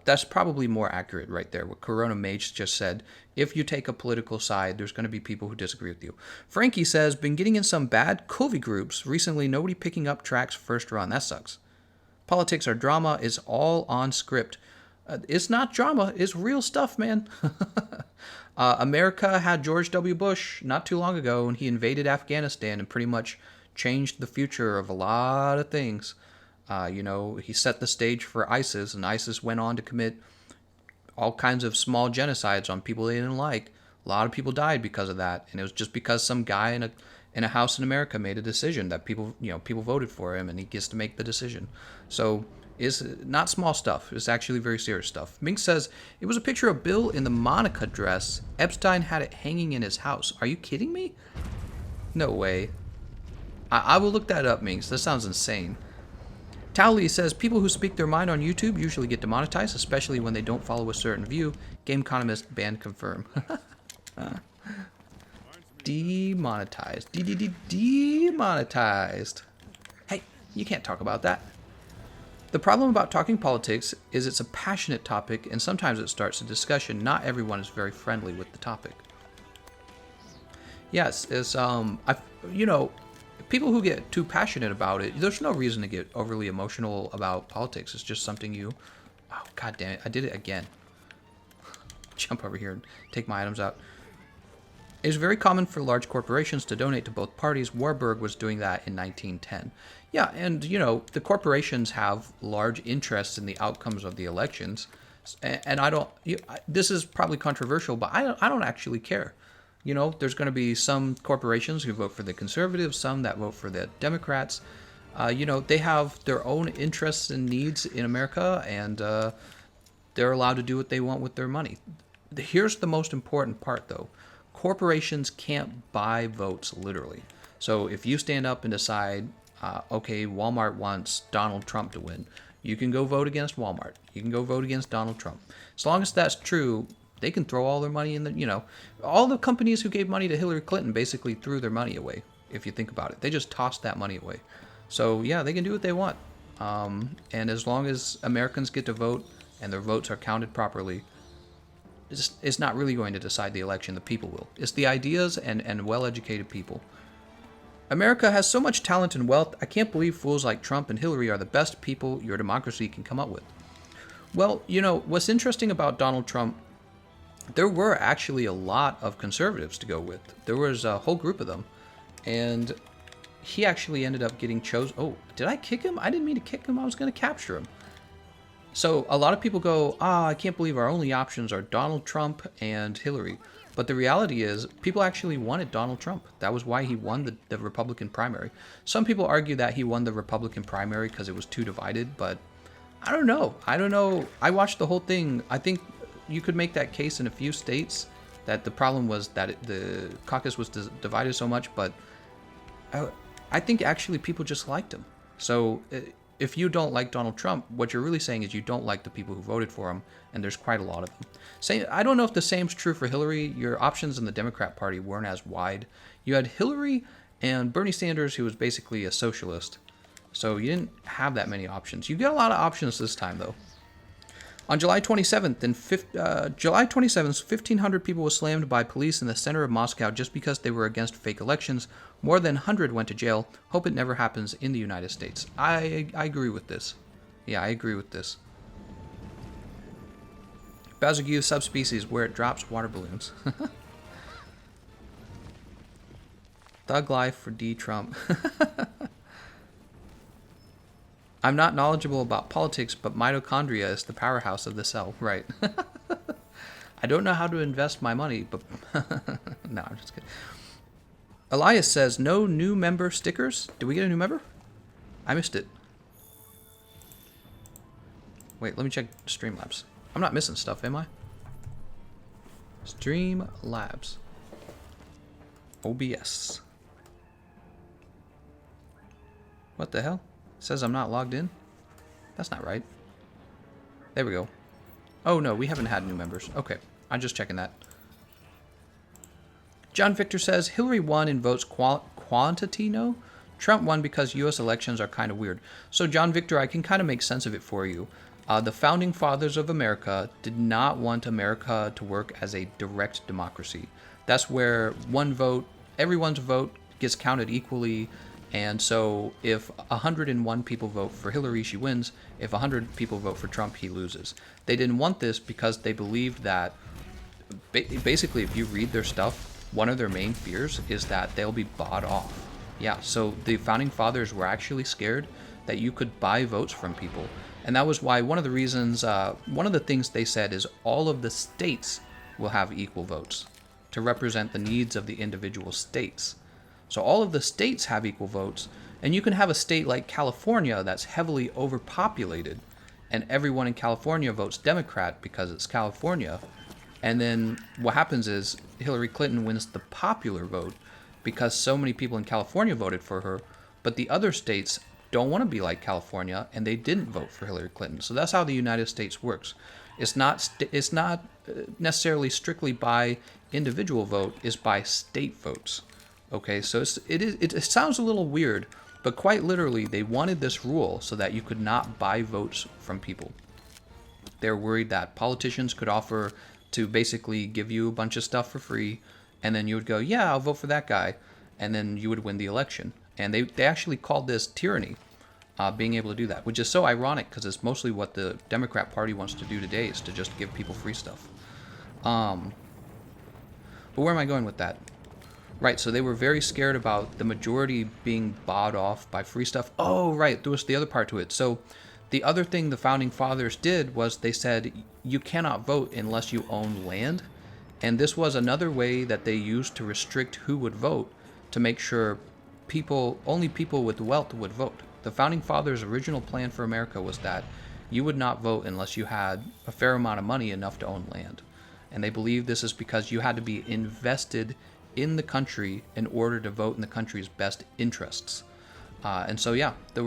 that's probably more accurate right there. What Corona Mage just said. If you take a political side, there's going to be people who disagree with you. Frankie says, been getting in some bad Kulvey groups. Recently, nobody picking up tracks first run. That sucks. Politics are drama is all on script. It's not drama. It's real stuff, man. America had George W. Bush not too long ago, and he invaded Afghanistan and pretty much changed the future of a lot of things. You know, he set the stage for ISIS, and ISIS went on to commit all kinds of small genocides on people they didn't like. A lot of people died because of that, and it was just because some guy in a house in America made a decision that people voted for him, and he gets to make the decision. So it's not small stuff. It's actually very serious stuff. Mink says, it was a picture of Bill in the Monica dress. Epstein had it hanging in his house. Are you kidding me? No way. I will look that up, Minx. That sounds insane. Towley says people who speak their mind on YouTube usually get demonetized, especially when they don't follow a certain view. Gameconomist ban confirm. Demonetized. Demonetized. Hey, you can't talk about that. The problem about talking politics is it's a passionate topic, and sometimes it starts a discussion. Not everyone is very friendly with the topic. Yes, it's people who get too passionate about it, there's no reason to get overly emotional about politics. It's just something you... Oh, god damn it. I did it again. Jump over here and take my items out. It is very common for large corporations to donate to both parties. Warburg was doing that in 1910. Yeah, and, the corporations have large interests in the outcomes of the elections. And I don't... this is probably controversial, but I don't actually care. There's going to be some corporations who vote for the conservatives, some that vote for the Democrats. They have their own interests and needs in America, and they're allowed to do what they want with their money. Here's the most important part, though. Corporations can't buy votes, literally. So if you stand up and decide, okay, Walmart wants Donald Trump to win, you can go vote against Walmart. You can go vote against Donald Trump. As long as that's true, they can throw all their money in the, all the companies who gave money to Hillary Clinton basically threw their money away, if you think about it. They just tossed that money away. So, yeah, they can do what they want. And as long as Americans get to vote and their votes are counted properly, it's not really going to decide the election. The people will. It's the ideas and well-educated people. America has so much talent and wealth, I can't believe fools like Trump and Hillary are the best people your democracy can come up with. Well, what's interesting about Donald Trump, there were actually a lot of conservatives to go with. There was a whole group of them. And he actually ended up getting chosen. Oh, did I kick him? I didn't mean to kick him. I was going to capture him. So a lot of people go, I can't believe our only options are Donald Trump and Hillary. But the reality is, people actually wanted Donald Trump. That was why he won the Republican primary. Some people argue that he won the Republican primary because it was too divided, but I don't know. I watched the whole thing. I think you could make that case in a few states that the problem was that the caucus was divided so much, but I think actually people just liked him. So if you don't like Donald Trump, what you're really saying is you don't like the people who voted for him, and there's quite a lot of them. I don't know if the same's true for Hillary. Your options in the Democrat Party weren't as wide. You had Hillary and Bernie Sanders, who was basically a socialist. So you didn't have that many options. You get a lot of options this time, though. On July 27th, 1,500 people were slammed by police in the center of Moscow just because they were against fake elections. More than 100 went to jail. Hope it never happens in the United States. I agree with this. Yeah, I agree with this. Bazogu subspecies where it drops water balloons. Thug life for D. Trump. I'm not knowledgeable about politics, but mitochondria is the powerhouse of the cell. Right. I don't know how to invest my money, but... No, I'm just kidding. Elias says, no new member stickers? Did we get a new member? I missed it. Wait, let me check Streamlabs. I'm not missing stuff, am I? Streamlabs. OBS. What the hell? It says I'm not logged in? That's not right. There we go. Oh no, we haven't had new members. Okay, I'm just checking that. John Victor says, Hillary won in votes quantity, no? Trump won because U.S. elections are kind of weird. So John Victor, I can kind of make sense of it for you. The founding fathers of America did not want America to work as a direct democracy. That's where one vote, everyone's vote gets counted equally. And so if 101 people vote for Hillary, she wins. If 100 people vote for Trump, he loses. They didn't want this because they believed that, basically, if you read their stuff, one of their main fears is that they'll be bought off. Yeah, so the founding fathers were actually scared that you could buy votes from people. And that was why one of the reasons, one of the things they said is all of the states will have equal votes to represent the needs of the individual states. So all of the states have equal votes, and you can have a state like California that's heavily overpopulated, and everyone in California votes Democrat because it's California. And then what happens is Hillary Clinton wins the popular vote because so many people in California voted for her. But the other states don't want to be like California, and they didn't vote for Hillary Clinton. So that's how the United States works. It's not necessarily strictly by individual vote. It's by state votes. Okay, so it sounds a little weird, but quite literally, they wanted this rule so that you could not buy votes from people. They're worried that politicians could offer to basically give you a bunch of stuff for free, and then you would go, yeah, I'll vote for that guy, and then you would win the election. And they actually called this tyranny, being able to do that, which is so ironic because it's mostly what the Democrat Party wants to do today, is to just give people free stuff. But where am I going with that? Right, so they were very scared about the majority being bought off by free stuff. Oh, right, there was the other part to it. So the other thing the Founding Fathers did was they said you cannot vote unless you own land. And this was another way that they used to restrict who would vote, to make sure only people with wealth would vote. The Founding Fathers' original plan for America was that you would not vote unless you had a fair amount of money enough to own land. And they believe this is because you had to be invested in the country in order to vote in the country's best interests. And so, yeah, that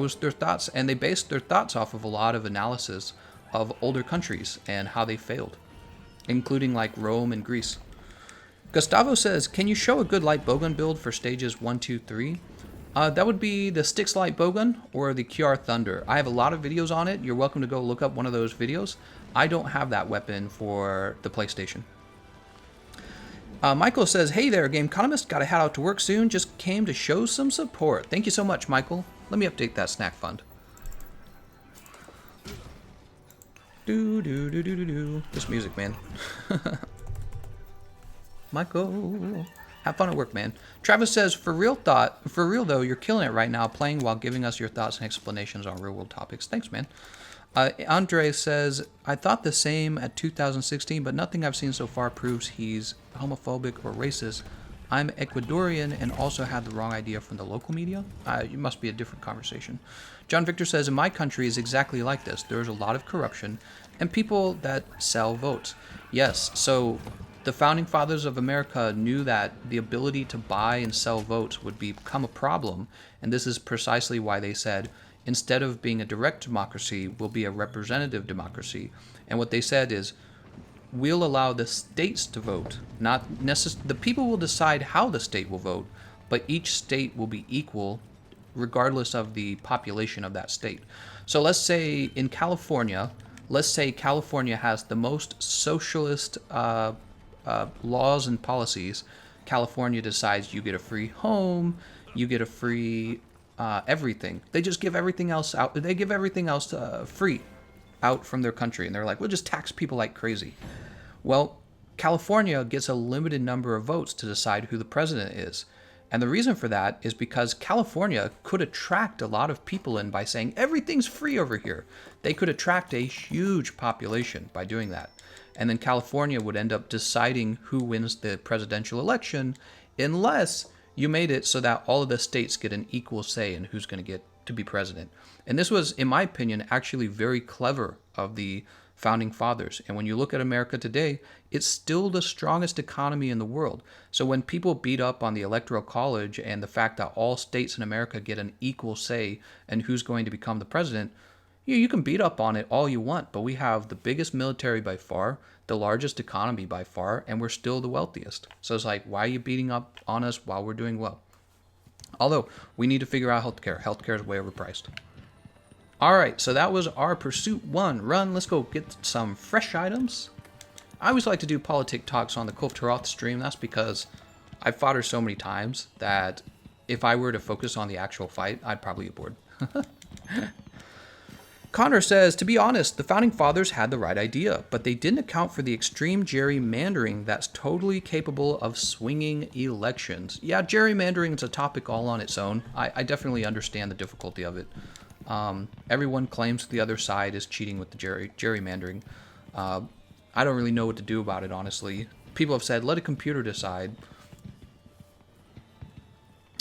was their thoughts. And they based their thoughts off of a lot of analysis of older countries and how they failed, including like Rome and Greece. Gustavo says, can you show a good light bowgun build for stages 1, 2, 3? That would be the Styx Light Bowgun or the QR Thunder. I have a lot of videos on it. You're welcome to go look up one of those videos. I don't have that weapon for the PlayStation. Michael says, hey there, Gameconomist. Got to head out to work soon. Just came to show some support. Thank you so much, Michael. Let me update that snack fund. This music, man. Michael, have fun at work, man. Travis says, for real though, you're killing it right now, playing while giving us your thoughts and explanations on real world topics. Thanks, man. Andre says, I thought the same at 2016, but nothing I've seen so far proves he's homophobic or racist. I'm Ecuadorian and also had the wrong idea from the local media. It must be a different conversation. John Victor says, in my country is exactly like this. There's a lot of corruption and people that sell votes. Yes, so the Founding Fathers of America knew that the ability to buy and sell votes would become a problem, and this is precisely why they said, instead of being a direct democracy, we'll be a representative democracy. And what they said is, we'll allow the states to vote. The people will decide how the state will vote, but each state will be equal regardless of the population of that state. So let's say in California, California has the most socialist laws and policies. California decides you get a free home, you get a free everything. They just give everything else out. They give everything else free out from their country, and they're like, we'll just tax people like crazy. Well, California gets a limited number of votes to decide who the president is. And the reason for that is because California could attract a lot of people in by saying everything's free over here. They could attract a huge population by doing that. And then California would end up deciding who wins the presidential election unless you made it so that all of the states get an equal say in who's going to get to be president. And this was, in my opinion, actually very clever of the Founding Fathers. And when you look at America today, it's still the strongest economy in the world. So when people beat up on the Electoral College and the fact that all states in America get an equal say in who's going to become the president, you can beat up on it all you want, but we have the biggest military by far, the largest economy by far, and we're still the wealthiest. So it's like, why are you beating up on us while we're doing well? Although, we need to figure out healthcare. Healthcare is way overpriced. All right, so that was our Pursuit 1 run. Let's go get some fresh items. I always like to do politic talks on the Kulve Taroth stream. That's because I've fought her so many times that if I were to focus on the actual fight, I'd probably get bored. Connor says, to be honest, the Founding Fathers had the right idea, but they didn't account for the extreme gerrymandering that's totally capable of swinging elections. Yeah, gerrymandering is a topic all on its own. I definitely understand the difficulty of it. Everyone claims the other side is cheating with the gerrymandering. I don't really know what to do about it, honestly. People have said, let a computer decide.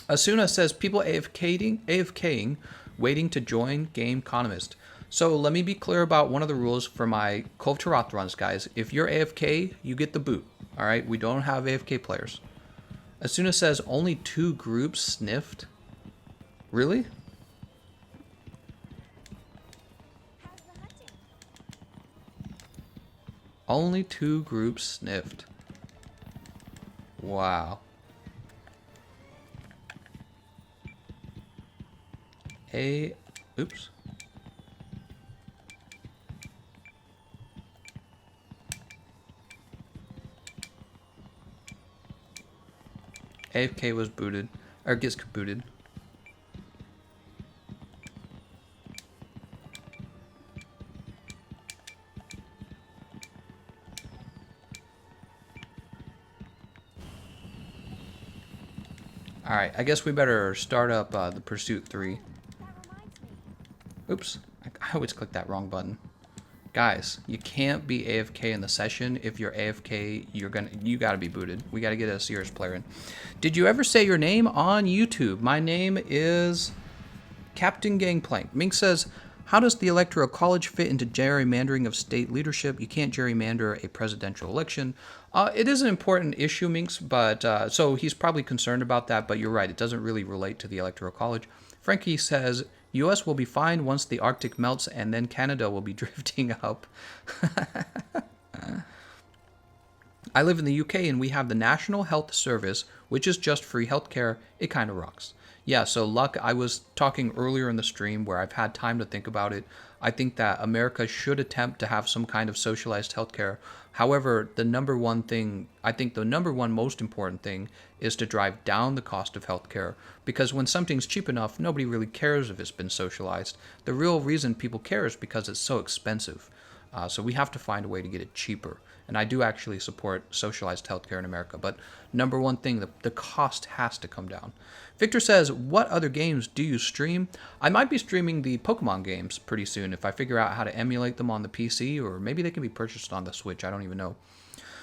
Asuna says, people AFKing, waiting to join Gameconomist. So let me be clear about one of the rules for my Kulve Taroth runs, guys. If you're AFK, you get the boot. All right, we don't have AFK players. Asuna says only 2 groups sniffed. Really? Only 2 groups sniffed. Wow. Oops. AFK was booted, or gets booted. Alright, I guess we better start up the Pursuit 3. Oops, I always click that wrong button. Guys, you can't be AFK in the session. If you're AFK, you gotta be booted. We gotta get a serious player in. Did you ever say your name on YouTube? My name is Captain Gangplank. Mink says, how does the Electoral College fit into gerrymandering of state leadership? You can't gerrymander a presidential election. It is an important issue, Minks, but so he's probably concerned about that, but you're right. It doesn't really relate to the Electoral College. Frankie says, U.S. will be fine once the Arctic melts, and then Canada will be drifting up. I live in the UK, and we have the National Health Service, which is just free healthcare. It kind of rocks. Yeah, so Luck, I was talking earlier in the stream where I've had time to think about it. I think that America should attempt to have some kind of socialized healthcare. However, the number one most important thing is to drive down the cost of healthcare, because when something's cheap enough, nobody really cares if it's been socialized. The real reason people care is because it's so expensive. So we have to find a way to get it cheaper. And I do actually support socialized healthcare in America. But number one thing, the cost has to come down. Victor says, what other games do you stream? I might be streaming the Pokemon games pretty soon if I figure out how to emulate them on the PC, or maybe they can be purchased on the Switch. I don't even know.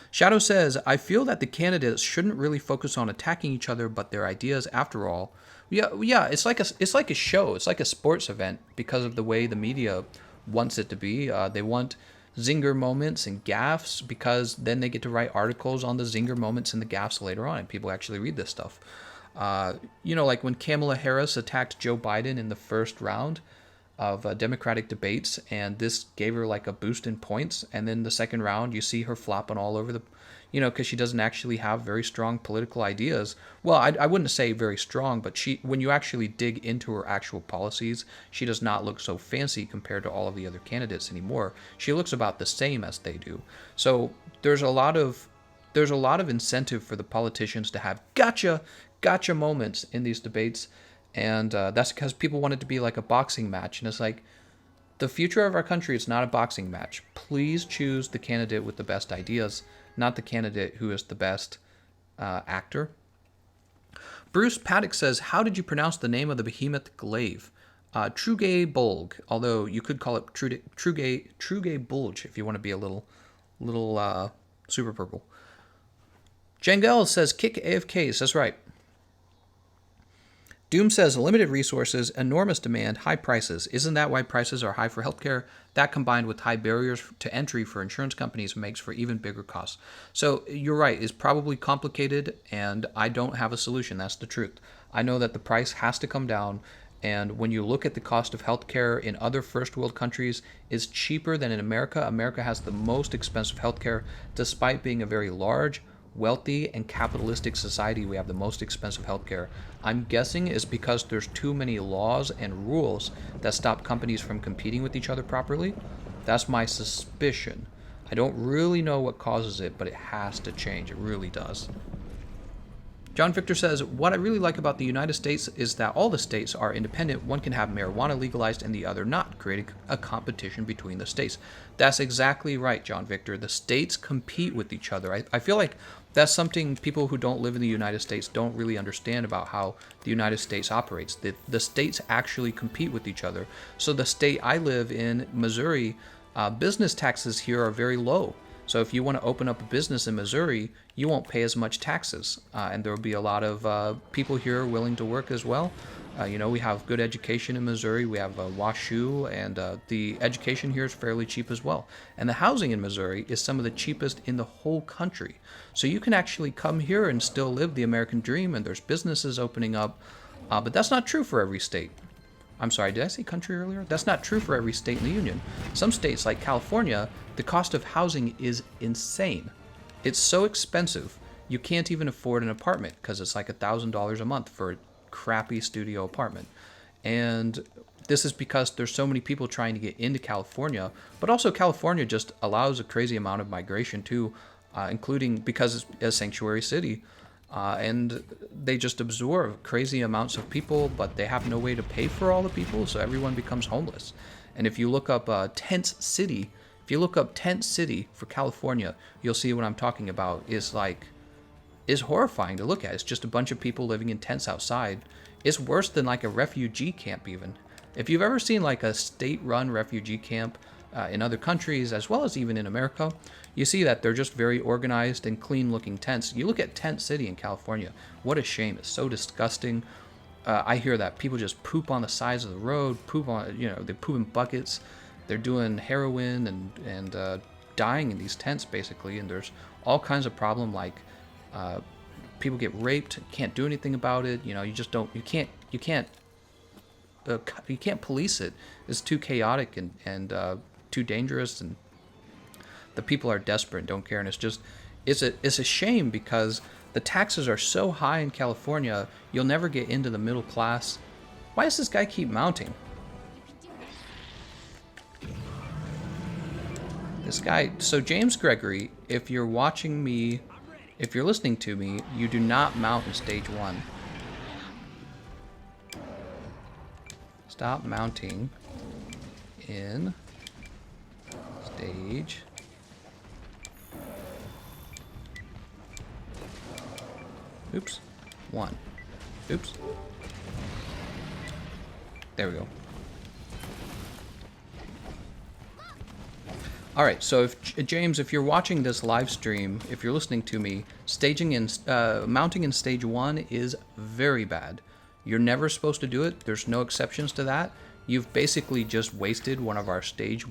Shadow says, I feel that the candidates shouldn't really focus on attacking each other, but their ideas after all. Yeah, it's like a show. It's like a sports event because of the way the media wants it to be. They want zinger moments and gaffes because then they get to write articles on the zinger moments and the gaffes later on, and people actually read this stuff. Like when Kamala Harris attacked Joe Biden in the first round of Democratic debates, and this gave her like a boost in points, and then the second round you see her flopping all over the, because she doesn't actually have very strong political ideas. Well, I wouldn't say very strong, but when you actually dig into her actual policies, she does not look so fancy compared to all of the other candidates anymore. She looks about the same as they do. So there's a lot of incentive for the politicians to have gotcha moments in these debates, and that's because people want it to be like a boxing match. And it's like, the future of our country is not a boxing match. Please choose the candidate with the best ideas, not the candidate who is the best actor. Bruce Paddock says, how did you pronounce the name of the behemoth glaive? Trugay Bulg, although you could call it Trugay Bulge if you want to be a little super purple. Jangel says, kick AFKs. That's right. Doom says, limited resources, enormous demand, high prices. Isn't that why prices are high for healthcare? That combined with high barriers to entry for insurance companies makes for even bigger costs. So you're right, it's probably complicated, and I don't have a solution. That's the truth. I know that the price has to come down, and when you look at the cost of healthcare in other first world countries, it's cheaper than in America. America has the most expensive healthcare, despite being a very large, wealthy, and capitalistic society. We have the most expensive healthcare. I'm guessing it's because there's too many laws and rules that stop companies from competing with each other properly. That's my suspicion. I don't really know what causes it, but it has to change. It really does. John Victor says, what I really like about the United States is that all the states are independent. One can have marijuana legalized and the other not, creating a competition between the states. That's exactly right, John Victor. The states compete with each other. I feel like that's something people who don't live in the United States don't really understand about how the United States operates. The states actually compete with each other. So the state I live in, Missouri, business taxes here are very low. So if you want to open up a business in Missouri, you won't pay as much taxes. And there will be a lot of people here willing to work as well. We have good education in Missouri. We have WashU, and the education here is fairly cheap as well. And the housing in Missouri is some of the cheapest in the whole country. So you can actually come here and still live the American dream, and there's businesses opening up. But that's not true for every state. I'm sorry, did I say country earlier? That's not true for every state in the union. Some states, like California, the cost of housing is insane. It's so expensive, you can't even afford an apartment because it's like $1,000 a month for a crappy studio apartment. And this is because there's so many people trying to get into California, but also California just allows a crazy amount of migration too, including because it's a sanctuary city. And they just absorb crazy amounts of people, but they have no way to pay for all the people, so everyone becomes homeless. And if you look up Tent City, for California, you'll see what I'm talking about is horrifying to look at. It's just a bunch of people living in tents outside. It's worse than like a refugee camp even. If you've ever seen like a state-run refugee camp in other countries, as well as even in America, you see that they're just very organized and clean-looking tents. You look at Tent City in California, what a shame. It's so disgusting. I hear that people just poop on the sides of the road, they poop in buckets. They're doing heroin and dying in these tents, basically, and there's all kinds of problem like people get raped, can't do anything about it. You can't police it. It's too chaotic and too dangerous, and the people are desperate and don't care. And it's a shame because the taxes are so high in California, you'll never get into the middle class. Why does this guy keep mounting? This guy, so James Gregory, if you're watching me, if you're listening to me, you do not mount in stage 1. Stop mounting in stage 1. Oops. There we go. All right, so James, if you're watching this live stream, if you're listening to me, mounting in stage 1 is very bad. You're never supposed to do it. There's no exceptions to that. You've basically just wasted one of our stage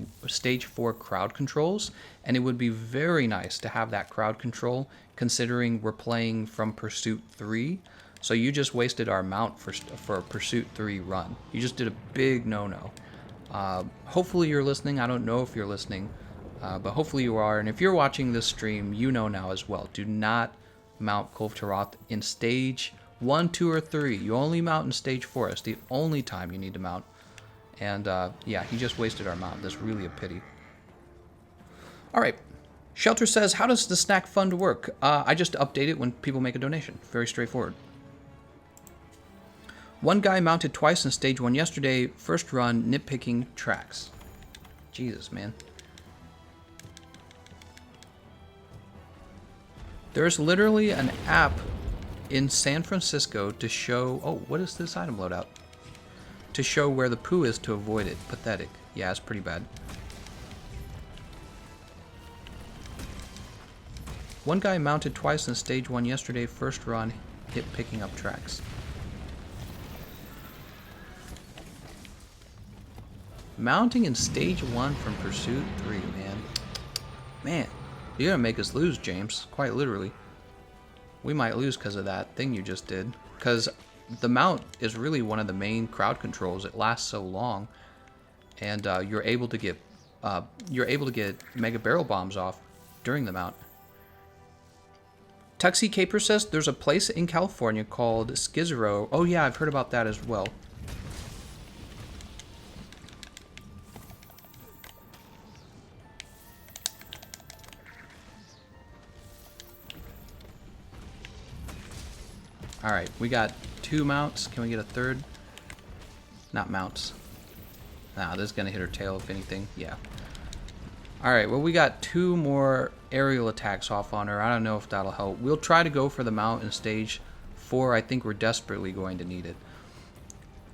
4 crowd controls, and it would be very nice to have that crowd control, considering we're playing from Pursuit 3. So you just wasted our mount for a Pursuit 3 run. You just did a big no-no. Hopefully you're listening. I don't know if you're listening. But hopefully you are, and if you're watching this stream, you know now as well. Do not mount Kulve Taroth in stage 1, 2, or 3. You only mount in stage 4. It's the only time you need to mount. And yeah, he just wasted our mount. That's really a pity. All right. Shelter says, how does the snack fund work? I just update it when people make a donation. Very straightforward. One guy mounted twice in stage 1 yesterday. First run, nitpicking tracks. Jesus, man. There's literally an app in San Francisco to show... Oh, what is this item loadout? To show where the poo is to avoid it. Pathetic. Yeah, it's pretty bad. One guy mounted twice in stage 1 yesterday. First run, hit picking up tracks. Mounting in stage 1 from Pursuit 3, man. Man. You're gonna make us lose, James. Quite literally. We might lose because of that thing you just did. Because the mount is really one of the main crowd controls. It lasts so long, and you're able to get mega barrel bombs off during the mount. Tuxie Caper says there's a place in California called Skizero. Oh yeah, I've heard about that as well. Alright, we got 2 mounts. Can we get a third? Not mounts. Nah, this is going to hit her tail if anything. Yeah. Alright, well we got 2 more aerial attacks off on her. I don't know if that'll help. We'll try to go for the mount in stage 4. I think we're desperately going to need it.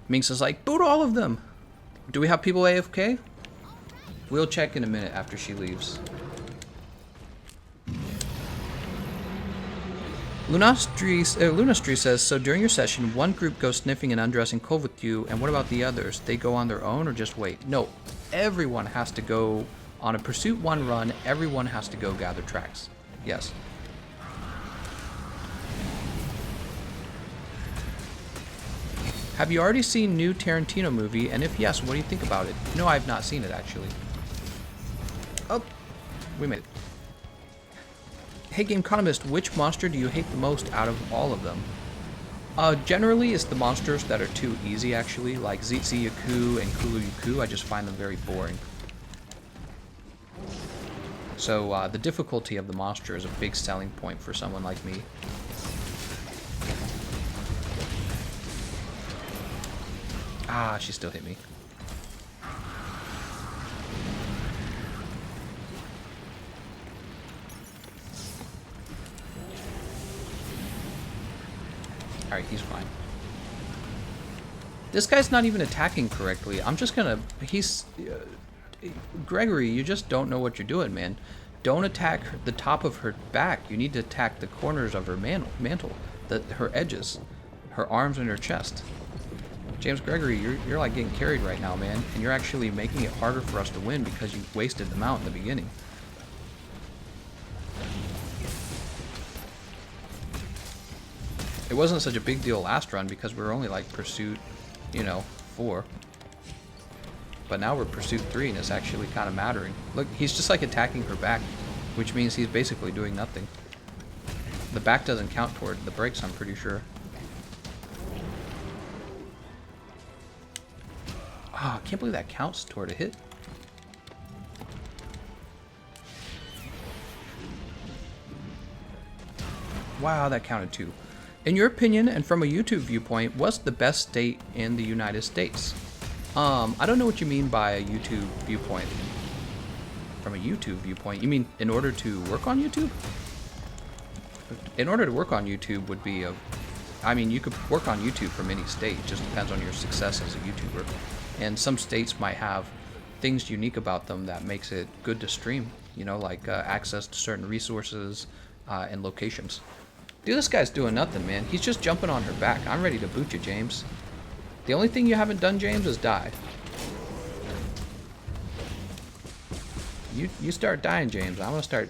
Minx is like, boot all of them! Do we have people AFK? We'll check in a minute after she leaves. Lunastri says, so during your session, one group goes sniffing and undressing Kulve with you, and what about the others? They go on their own or just wait? No, everyone has to go on a Pursuit 1 run. Everyone has to go gather tracks. Yes. Have you already seen new Tarantino movie? And if yes, what do you think about it? No, I have not seen it actually. Oh, we made it. Hey Gameconomist, which monster do you hate the most out of all of them? Generally, it's the monsters that are too easy actually, like Zitzi Yaku and Kulu Yaku. I just find them very boring. So the difficulty of the monster is a big selling point for someone like me. Ah, she still hit me. Alright, he's fine. This guy's not even attacking correctly. I'm just gonna... He's... Gregory, you just don't know what you're doing, man. Don't attack the top of her back. You need to attack the corners of her mantle. Her edges. Her arms and her chest. James Gregory, you're like getting carried right now, man. And you're actually making it harder for us to win because you wasted them out in the beginning. It wasn't such a big deal last run because we were only like pursuit, 4. But now we're pursuit 3 and it's actually kind of mattering. Look, he's just like attacking her back, which means he's basically doing nothing. The back doesn't count toward the brakes, I'm pretty sure. Ah, I can't believe that counts toward a hit. Wow, that counted too. In your opinion, and from a YouTube viewpoint, what's the best state in the United States? I don't know what you mean by a YouTube viewpoint. From a YouTube viewpoint, you mean in order to work on YouTube? In order to work on YouTube would be I mean, you could work on YouTube from any state. It just depends on your success as a YouTuber. And some states might have things unique about them that makes it good to stream. Like access to certain resources and locations. Dude, this guy's doing nothing, man. He's just jumping on her back. I'm ready to boot you, James. The only thing you haven't done, James, is die. You start dying, James. I'm gonna start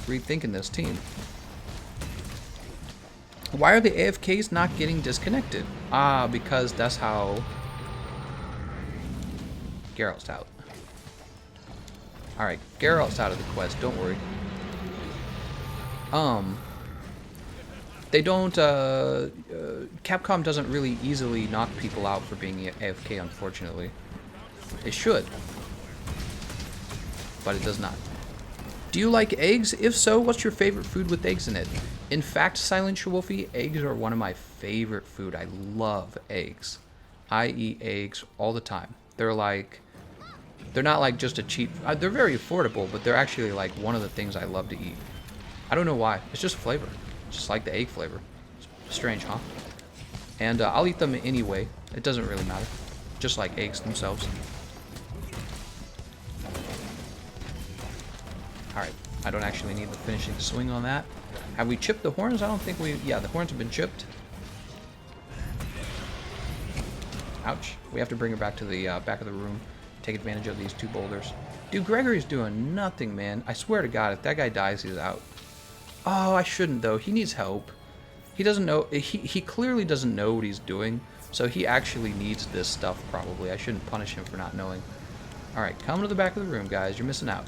rethinking this team. Why are the AFKs not getting disconnected? Ah, because that's how... Geralt's out. Alright, Geralt's out of the quest, don't worry. They don't, Capcom doesn't really easily knock people out for being AFK, unfortunately. It should. But it does not. Do you like eggs? If so, what's your favorite food with eggs in it? In fact, Silent Wolfie, eggs are one of my favorite food. I love eggs. I eat eggs all the time. They're not like just a cheap... they're very affordable, but they're actually like one of the things I love to eat. I don't know why. It's just flavor. Just like the egg flavor. It's strange, huh? And I'll eat them anyway. It doesn't really matter. Just like eggs themselves. Alright. I don't actually need the finishing swing on that. Have we chipped the horns? I don't think we... Yeah, the horns have been chipped. Ouch. We have to bring her back to the back of the room. Take advantage of these 2 boulders. Dude, Gregory's doing nothing, man. I swear to God, if that guy dies, he's out. Oh, I shouldn't, though. He needs help. He doesn't know... He clearly doesn't know what he's doing, so he actually needs this stuff, probably. I shouldn't punish him for not knowing. Alright, come to the back of the room, guys. You're missing out.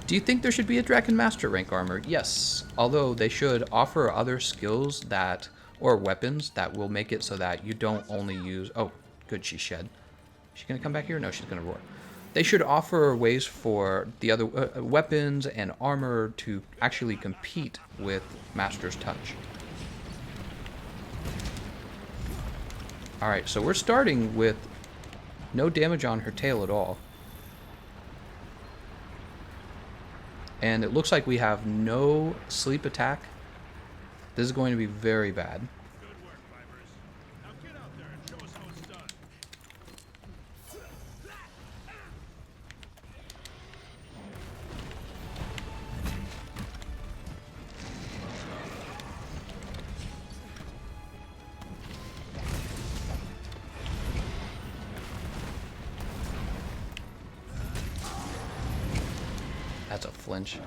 Do you think there should be a Draken Master rank armor? Yes. Although they should offer other skills that... or weapons that will make it so that you don't only use... Oh, good, she shed. Is she gonna come back here? No, she's gonna roar. They should offer ways for the other weapons and armor to actually compete with Master's Touch. Alright, so we're starting with no damage on her tail at all. And it looks like we have no sleep attack. This is going to be very bad. Good work, Vipers. Now get out there and show us how it's done. That's a flinch.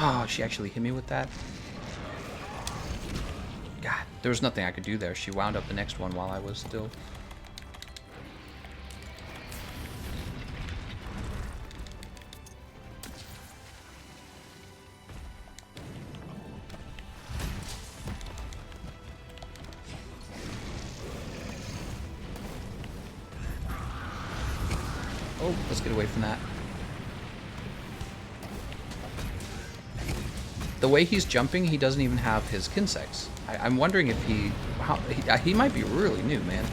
Oh, she actually hit me with that. God, there was nothing I could do there. She wound up the next one while I was still... Oh, let's get away from that. The way he's jumping, he doesn't even have his kinsecs. I'm wondering if he might be really new, man.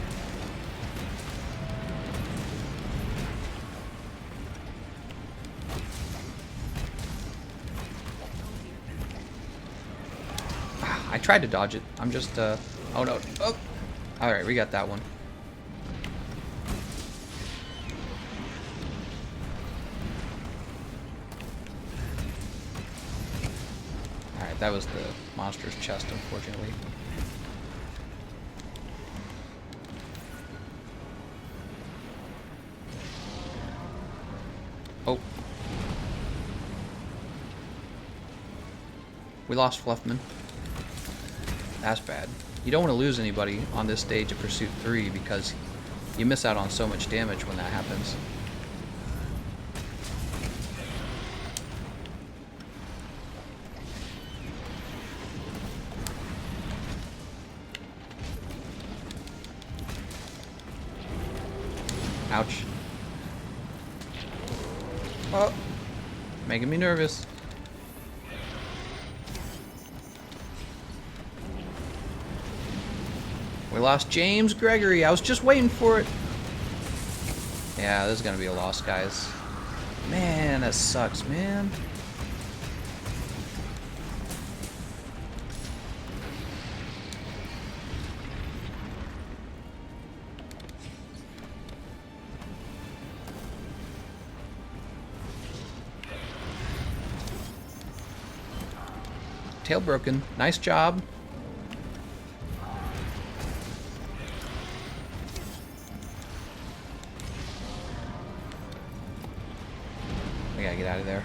I tried to dodge it. I'm just, oh no. Oh. Alright, we got that one. That was the monster's chest, unfortunately. Oh. We lost Fluffman. That's bad. You don't want to lose anybody on this stage of Pursuit 3 because you miss out on so much damage when that happens. Ouch. Oh, making me nervous. We lost James Gregory. I was just waiting for it. Yeah, this is gonna be a loss, guys. Man, that sucks, man. Tail broken. Nice job. We gotta get out of there.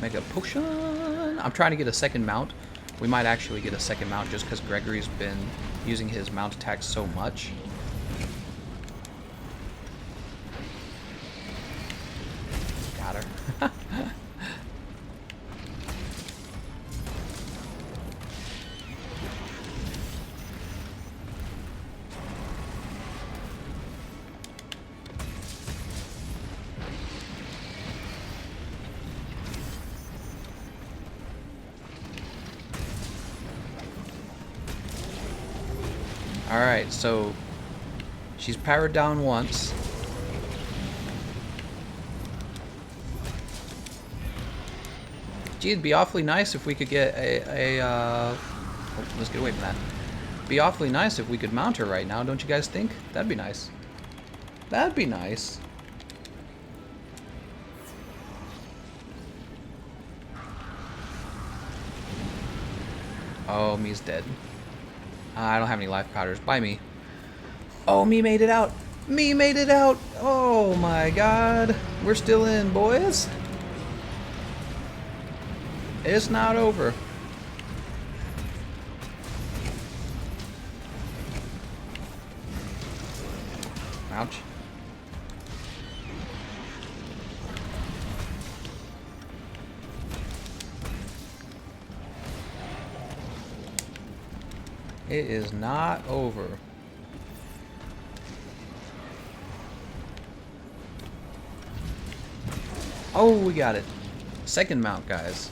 Make a potion. I'm trying to get a second mount. We might actually get a second mount just because Gregory's been using his mount attack so much. Got her. Alright, so she's powered down once. Gee, it'd be awfully nice if we could get oh, let's get away from that. Be awfully nice if we could mount her right now, don't you guys think? That'd be nice. That'd be nice. Oh, me's dead. I don't have any life powders. Bye, me. Oh, me made it out. Me made it out. Oh, my God. We're still in, boys. It's not over. Ouch. It is not over. Oh, we got it. Second mount, guys.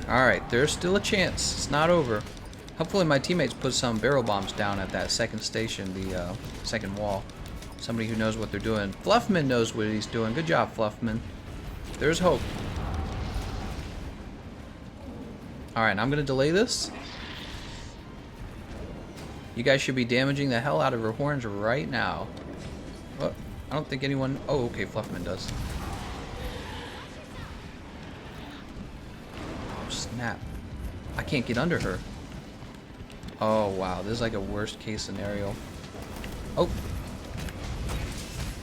Alright, there's still a chance. It's not over. Hopefully my teammates put some barrel bombs down at that second station, the second wall. Somebody who knows what they're doing. Fluffman knows what he's doing. Good job, Fluffman. There's hope. Alright, I'm going to delay this. You guys should be damaging the hell out of her horns right now. Oh, I don't think anyone... Oh, okay, Fluffman does. Oh, snap. I can't get under her. Oh, wow. This is like a worst case scenario. Oh.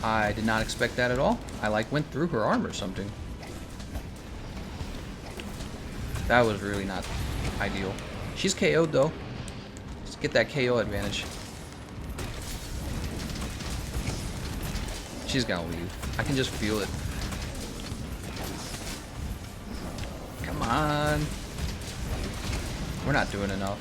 I did not expect that at all. I like went through her arm or something. That was really not ideal. She's KO'd though. Let's get that KO advantage. She's gonna leave. I can just feel it. Come on. We're not doing enough.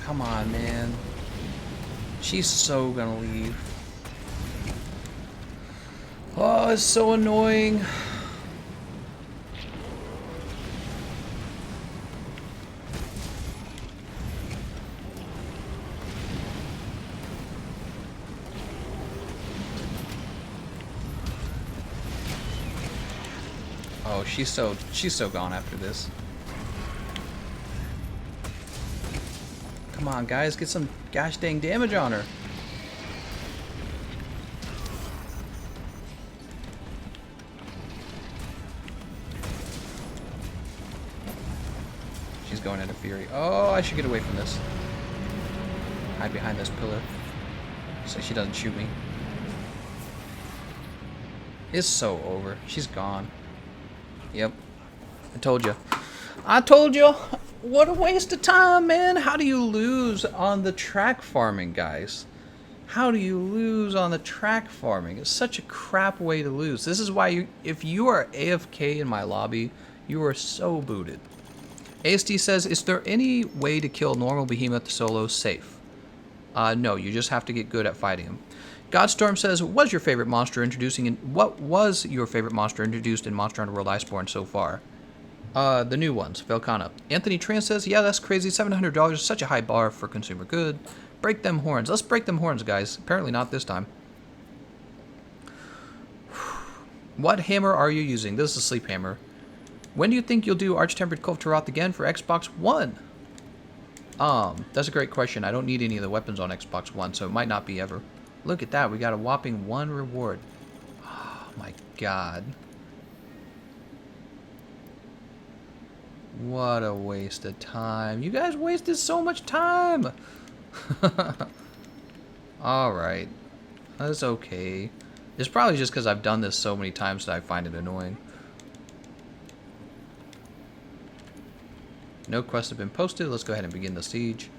Come on, man. She's so gonna leave. Oh, it's so annoying. Oh, she's so gone after this. Come on, guys, get some gosh dang damage on her. She's going into fury. Oh, I should get away from this. Hide behind this pillar so she doesn't shoot me. It's so over. She's gone. Yep. I told you. I told you. What a waste of time, man. How do you lose on the track farming, guys? How do you lose on the track farming? It's such a crap way to lose. This is why if you are AFK in my lobby, you are so booted. ASD says, is there any way to kill normal behemoth solo safe? No, you just have to get good at fighting him. Godstorm says, what was your favorite monster introduced in Monster Hunter World Iceborne so far? The new ones, Velcana. Anthony Tran says, yeah, that's crazy. $700 is such a high bar for consumer good. Break them horns. Let's break them horns, guys. Apparently not this time. What hammer are you using? This is a sleep hammer. When do you think you'll do Arch-Tempered Kulve Taroth again for Xbox One? That's a great question. I don't need any of the weapons on Xbox One, so it might not be ever. Look at that. We got a whopping 1 reward. Oh, my God. What a waste of time. You guys wasted so much time. Alright. That's okay. It's probably just because I've done this so many times that I find it annoying. No quests have been posted. Let's go ahead and begin the siege.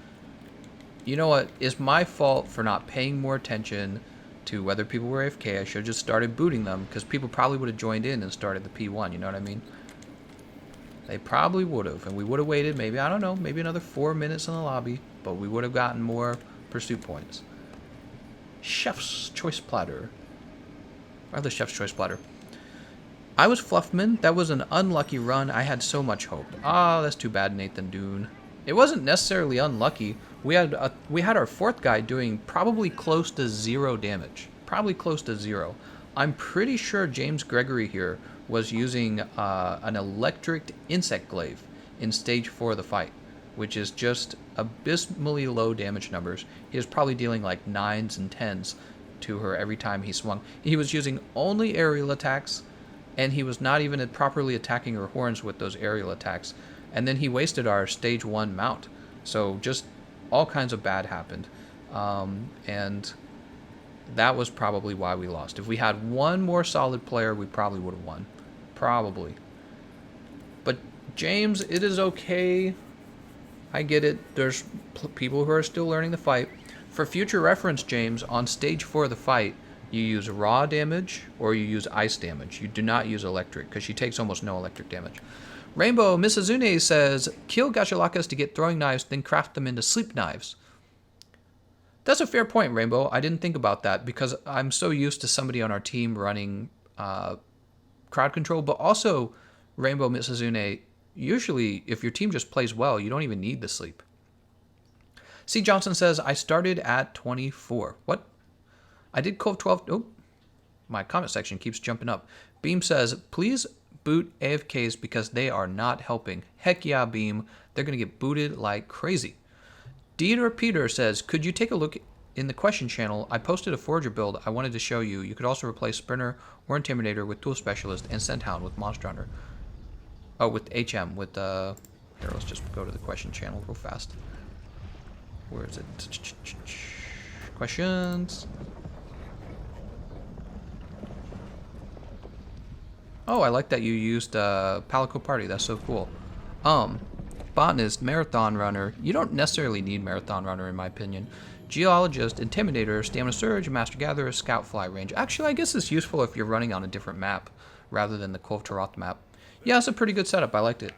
You know what? It's my fault for not paying more attention to whether people were AFK. I should have just started booting them, because people probably would have joined in and started the P1. You know what I mean? They probably would have, and we would have waited maybe, I don't know, maybe another 4 minutes in the lobby, but we would have gotten more pursuit points. Chef's Choice Platter. Or the Chef's Choice Platter. I was Fluffman. That was an unlucky run. I had so much hope. Ah, that's too bad, Nathan Dune. It wasn't necessarily unlucky. We had our fourth guy doing probably close to 0 damage. Probably close to 0. I'm pretty sure James Gregory here was using an electric insect glaive in stage 4 of the fight, which is just abysmally low damage numbers. He was probably dealing like 9s and 10s to her every time he swung. He was using only aerial attacks, and he was not even properly attacking her horns with those aerial attacks. And then he wasted our stage 1 mount. So just all kinds of bad happened. And that was probably why we lost. If we had one more solid player, we probably would have won. Probably. But James, it is okay. I get it. There's people who are still learning the fight. For future reference, James, on stage 4 of the fight, you use raw damage or you use ice damage. You do not use electric, because she takes almost no electric damage. Rainbow Misazune says, kill Gachalakas to get throwing knives, then craft them into sleep knives. That's a fair point, Rainbow. I didn't think about that, because I'm so used to somebody on our team running crowd control, but also, Rainbow Misazune, usually, if your team just plays well, you don't even need the sleep. C. Johnson says, I started at 24. What? I did Kulve 12. Oh, my comment section keeps jumping up. Beam says, please boot AFKs because they are not helping. Heck yeah, Beam. They're going to get booted like crazy. Dieter Peter says, could you take a look in the question channel? I posted a Forager build I wanted to show you. You could also replace Sprinter or Intimidator with Tool Specialist and Scenthound with Monster Hunter. Oh, with HM, with here, let's just go to the question channel real fast. Where is it? Questions. Oh, I like that you used Palico Party. That's so cool. Botanist, Marathon Runner. You don't necessarily need Marathon Runner in my opinion. Geologist, Intimidator, Stamina Surge, Master Gatherer, Scout Fly Range. Actually, I guess it's useful if you're running on a different map rather than the Kulve Taroth map. Yeah, it's a pretty good setup. I liked it.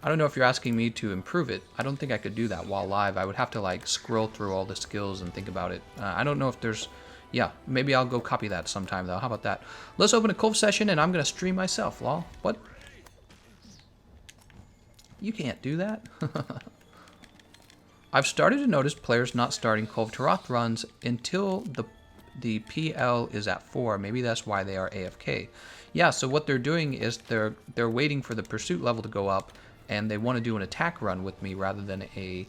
I don't know if you're asking me to improve it. I don't think I could do that while live. I would have to like scroll through all the skills and think about it. I don't know if there's... Yeah, maybe I'll go copy that sometime though. How about that? Let's open a Kulve session and I'm going to stream myself, lol. What? You can't do that. I've started to notice players not starting Kulve Taroth runs until the PL is at 4. Maybe that's why they are AFK. Yeah, so what they're doing is they're waiting for the pursuit level to go up, and they want to do an attack run with me rather than a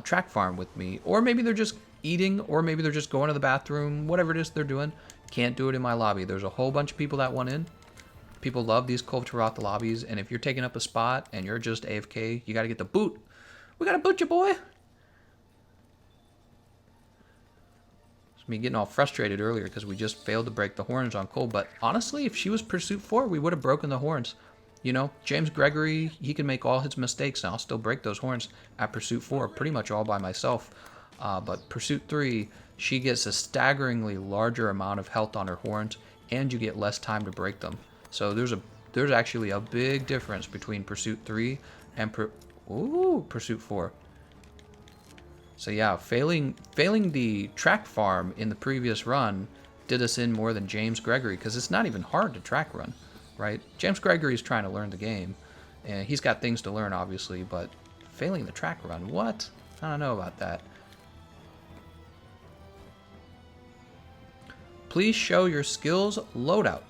track farm with me. Or maybe they're just eating, or maybe they're just going to the bathroom, whatever it is they're doing. Can't do it in my lobby. There's a whole bunch of people that want in. People love these Kulve Taroth lobbies, and if you're taking up a spot and you're just AFK, you got to get the boot. We got to boot you, boy. It's me getting all frustrated earlier because we just failed to break the horns on Cole, but honestly, if she was Pursuit 4, we would have broken the horns. You know, James Gregory, he can make all his mistakes, and I'll still break those horns at Pursuit 4 pretty much all by myself. But Pursuit 3, she gets a staggeringly larger amount of health on her horns, and you get less time to break them. So there's actually a big difference between Pursuit 3 and Pursuit 4. So yeah, failing the track farm in the previous run did us in more than James Gregory, because it's not even hard to track run, right? James Gregory is trying to learn the game, and he's got things to learn, obviously, but failing the track run, what? I don't know about that. Please show your skills loadout.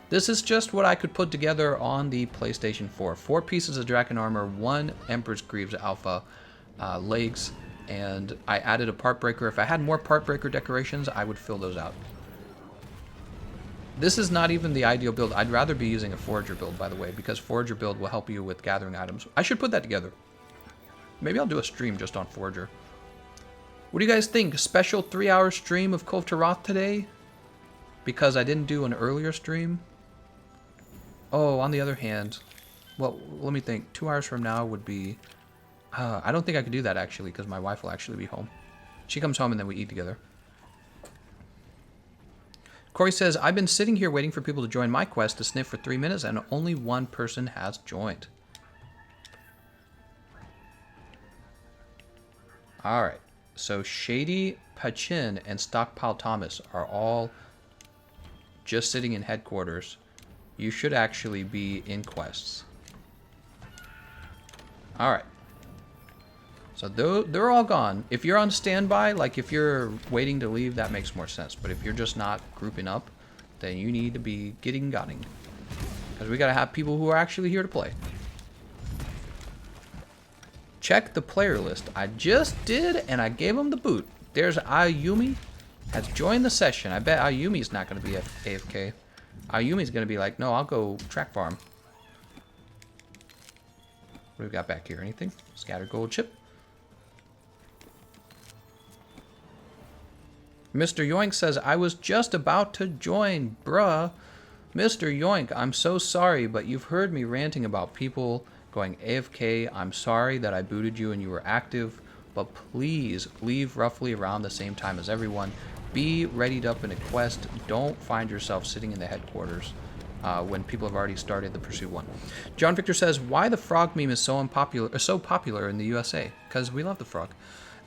This is just what I could put together on the PlayStation 4. 4 pieces of Draken Armor, 1 Empress Greaves Alpha, legs, and I added a part breaker. If I had more part breaker decorations, I would fill those out. This is not even the ideal build. I'd rather be using a Forager build, by the way, because Forager build will help you with gathering items. I should put that together. Maybe I'll do a stream just on Forager. What do you guys think? Special 3-hour stream of Kulve Taroth today? Because I didn't do an earlier stream? Oh, on the other hand, well, let me think. 2 hours from now would be... I don't think I could do that, actually, because my wife will actually be home. She comes home and then we eat together. Corey says, I've been sitting here waiting for people to join my quest to sniff for 3 minutes, and only one person has joined. Alright, so Shady, Pachin, and Stockpile Thomas are all just sitting in headquarters. You should actually be in quests. Alright. So they're all gone. If you're on standby, like if you're waiting to leave, that makes more sense. But if you're just not grouping up, then you need to be getting gotting. Because we gotta have people who are actually here to play. Check the player list. I just did, and I gave him the boot. There's Ayumi. Has joined the session. I bet Ayumi's not gonna be AFK. Ayumi's gonna be like, no, I'll go track farm. What do we got back here? Anything? Scattered gold chip. Mr. Yoink says, I was just about to join, bruh. Mr. Yoink, I'm so sorry, but you've heard me ranting about people going AFK. I'm sorry that I booted you and you were active, but please leave roughly around the same time as everyone. Be readied up in a quest. Don't find yourself sitting in the headquarters when people have already started the Pursuit 1. John Victor says, why the frog meme is so popular in the USA? Because we love the frog.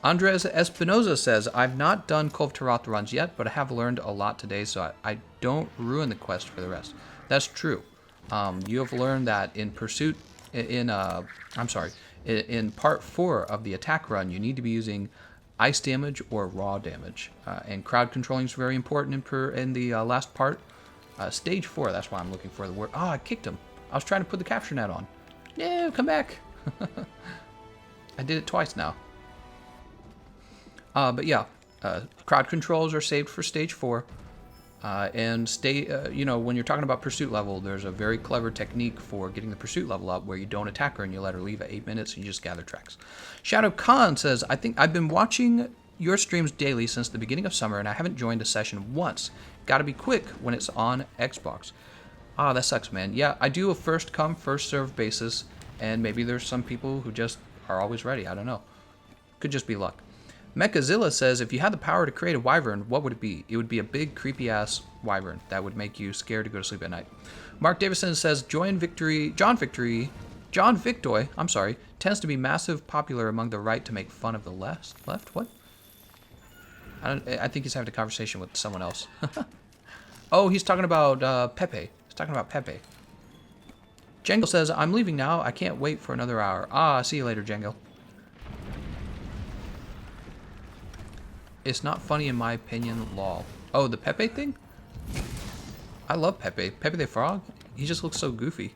Andres Espinoza says, I've not done Kulve Taroth runs yet, but I have learned a lot today, so I don't ruin the quest for the rest. That's true. You have learned that in Pursuit, in part 4 of the attack run, you need to be using ice damage or raw damage. And crowd controlling is very important in the last part. Stage 4, that's why I'm looking for the word. Oh, I kicked him. I was trying to put the capture net on. No, come back. I did it twice now. But yeah, crowd controls are saved for Stage 4. And you know, when you're talking about pursuit level, there's a very clever technique for getting the pursuit level up where you don't attack her and you let her leave at 8 minutes and you just gather tracks. Shadow Khan says, I think I've been watching your streams daily since the beginning of summer and I haven't joined a session once. Gotta be quick when it's on Xbox. Ah, that sucks, man. Yeah, I do a first come, first serve basis, and maybe there's some people who just are always ready. I don't know. Could just be luck. Mechazilla says, if you had the power to create a wyvern, what would it be? It would be a big, creepy-ass wyvern that would make you scared to go to sleep at night. Mark Davison says, John Victoy, tends to be massive popular among the right to make fun of the left? What? I think he's having a conversation with someone else. Oh, he's talking about Pepe. He's talking about Pepe. Jangle says, I'm leaving now. I can't wait for another hour. Ah, see you later, Jangle. It's not funny in my opinion, lol. Oh, the Pepe thing? I love Pepe. Pepe the Frog? He just looks so goofy.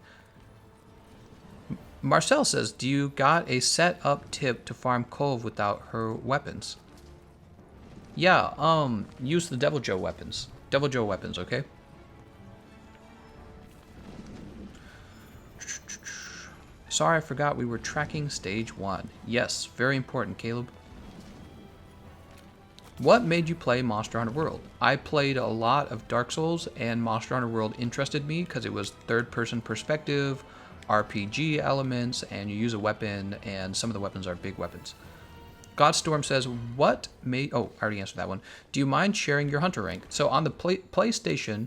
Marcel says, do you got a set up tip to farm Kulve without her weapons? Yeah, use the Devil Joe weapons. Devil Joe weapons, okay? Sorry, I forgot we were tracking stage 1. Yes, very important, Caleb. What made you play Monster Hunter World? I played a lot of Dark Souls, and Monster Hunter World interested me because it was third-person perspective, RPG elements, and you use a weapon, and some of the weapons are big weapons. Godstorm says, what made... Oh, I already answered that one. Do you mind sharing your Hunter rank? So on the PlayStation,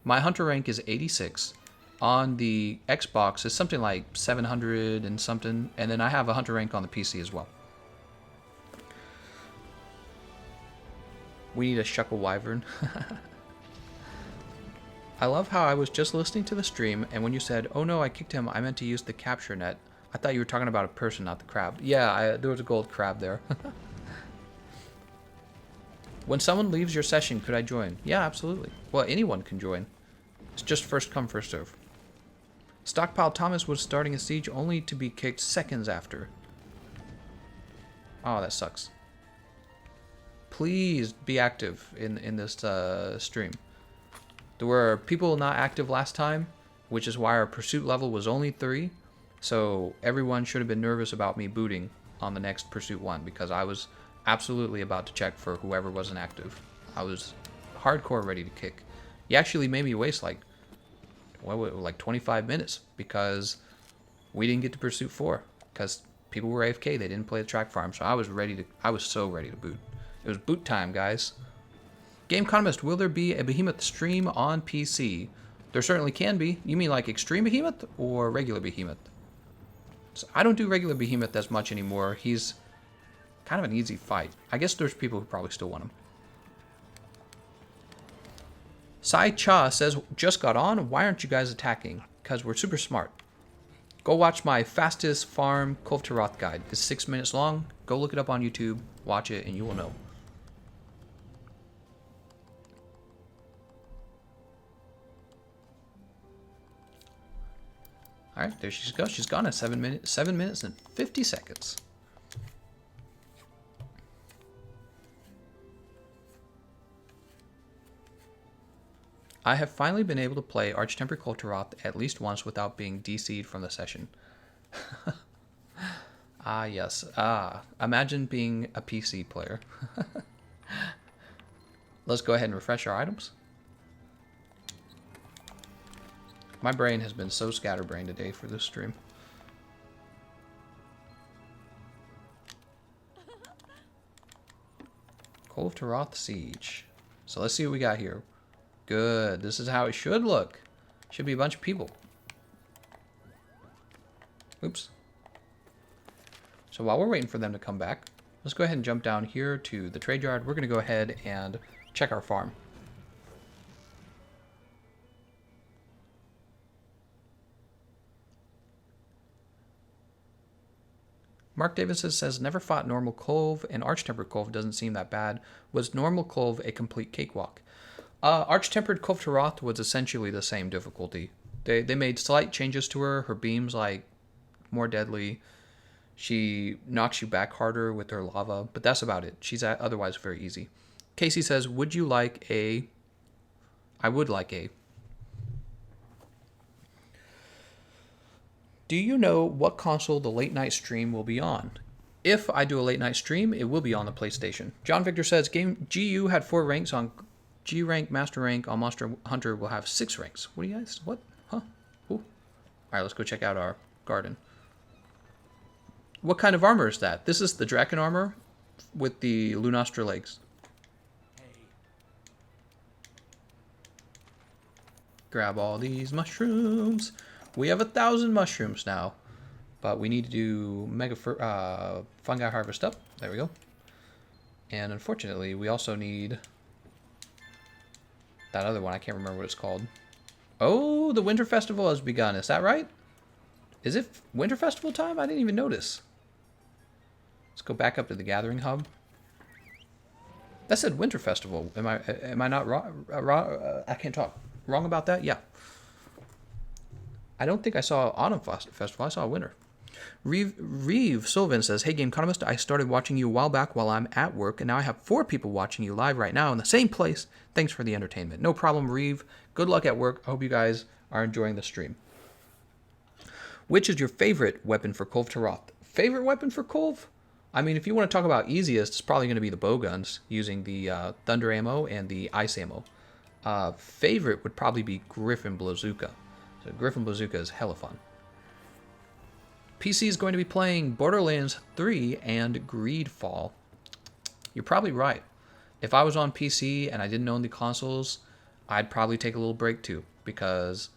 my Hunter rank is 86. On the Xbox, it's something like 700 and something, and then I have a Hunter rank on the PC as well. We need a Shuckle Wyvern. I love how I was just listening to the stream, and when you said, oh no, I kicked him, I meant to use the capture net. I thought you were talking about a person, not the crab. Yeah, there was a gold crab there. When someone leaves your session, could I join? Yeah, absolutely. Well, anyone can join. It's just first come, first serve. Stockpile Thomas was starting a siege only to be kicked seconds after. Oh, that sucks. Please be active in this stream. There were people not active last time, which is why our pursuit level was only 3. So everyone should have been nervous about me booting on the next pursuit 1 because I was absolutely about to check for whoever wasn't active. I was hardcore ready to kick. You actually made me waste like 25 minutes because we didn't get to pursuit 4 because people were AFK. They didn't play the track farm, so I was so ready to boot. It was boot time, guys. Gameconomist, will there be a Behemoth stream on PC? There certainly can be. You mean like Extreme Behemoth or regular Behemoth? So I don't do regular Behemoth as much anymore. He's kind of an easy fight. I guess there's people who probably still want him. Sai Cha says, just got on. Why aren't you guys attacking? Because we're super smart. Go watch my fastest farm Kulve Taroth guide. It's 6 minutes long. Go look it up on YouTube. Watch it and you will know. Alright, there she goes. She's gone in 7 minutes and 50 seconds. I have finally been able to play Archtemplar Kulve Taroth at least once without being DC'd from the session. Ah, yes. Ah, imagine being a PC player. Let's go ahead and refresh our items. My brain has been so scatterbrained today for this stream. Kulve Taroth Siege. So let's see what we got here. Good. This is how it should look. Should be a bunch of people. Oops. So while we're waiting for them to come back, let's go ahead and jump down here to the trade yard. We're going to go ahead and check our farm. Mark Davis says, never fought normal Kulve, and Archtemplar Kulve doesn't seem that bad. Was normal Kulve a complete cakewalk? Arch-Tempered Kulve Taroth was essentially the same difficulty. They made slight changes to her. Her beam's like more deadly. She knocks you back harder with her lava, but that's about it. She's otherwise very easy. Casey says, would you like a... I would like a... Do you know what console the late night stream will be on? If I do a late night stream, it will be on the PlayStation. John Victor says, GU had 4 ranks on G rank, Master rank on Monster Hunter will have 6 ranks. What do you guys? What? Huh? Ooh. All right, let's go check out our garden. What kind of armor is that? This is the Draken armor with the Lunastra legs. Grab all these mushrooms. We have 1,000 mushrooms now, but we need to do mega fungi harvest up. There we go. And unfortunately, we also need that other one. I can't remember what it's called. Oh, the Winter Festival has begun. Is that right? Is it Winter Festival time? I didn't even notice. Let's go back up to the Gathering Hub. That said Winter Festival. Am I not wrong? I can't talk. Wrong about that? Yeah. I don't think I saw Autumn Festival. I saw Winter. Reeve Sullivan says, hey, Gameconomist, I started watching you a while back while I'm at work, and now I have 4 people watching you live right now in the same place. Thanks for the entertainment. No problem, Reeve. Good luck at work. I hope you guys are enjoying the stream. Which is your favorite weapon for Kulve Taroth? Favorite weapon for Kulve? I mean, if you want to talk about easiest, it's probably going to be the bowguns using the thunder ammo and the ice ammo. Favorite would probably be Griffin Bazooka. So Griffin Bazooka is hella fun. PC is going to be playing Borderlands 3 and Greedfall. You're probably right. If I was on PC and I didn't own the consoles, I'd probably take a little break too, because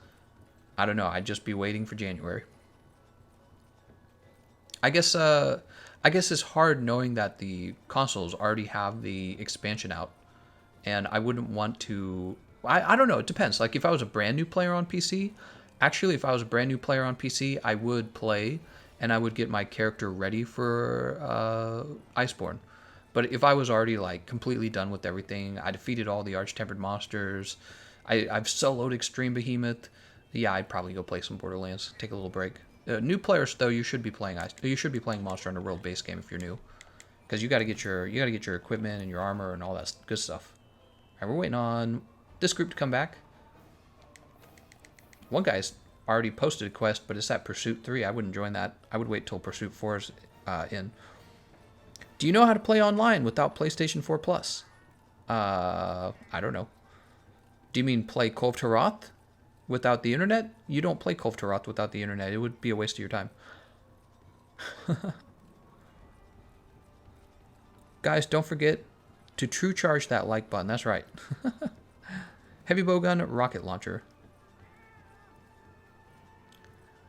I don't know, I'd just be waiting for January. I guess it's hard knowing that the consoles already have the expansion out, and I wouldn't want to. I don't know. It depends. Like if I was a brand new player on PC, if I was a brand new player on PC, I would play and I would get my character ready for Iceborne. But if I was already like completely done with everything, I defeated all the Arch-Tempered monsters, I've soloed Extreme Behemoth, yeah, I'd probably go play some Borderlands, take a little break. New players though, you should be playing Monster Hunter World base game if you're new, because you got to get your equipment and your armor and all that good stuff. All right, we're waiting on this group to come back. One guy's already posted a quest, but it's at Pursuit 3. I wouldn't join that. I would wait till Pursuit 4 is in. Do you know how to play online without PlayStation 4 Plus? I don't know. Do you mean play Kulve Taroth without the internet? You don't play Kulve Taroth without the internet. It would be a waste of your time. Guys, don't forget to true charge that like button. That's right. Heavy bowgun rocket launcher.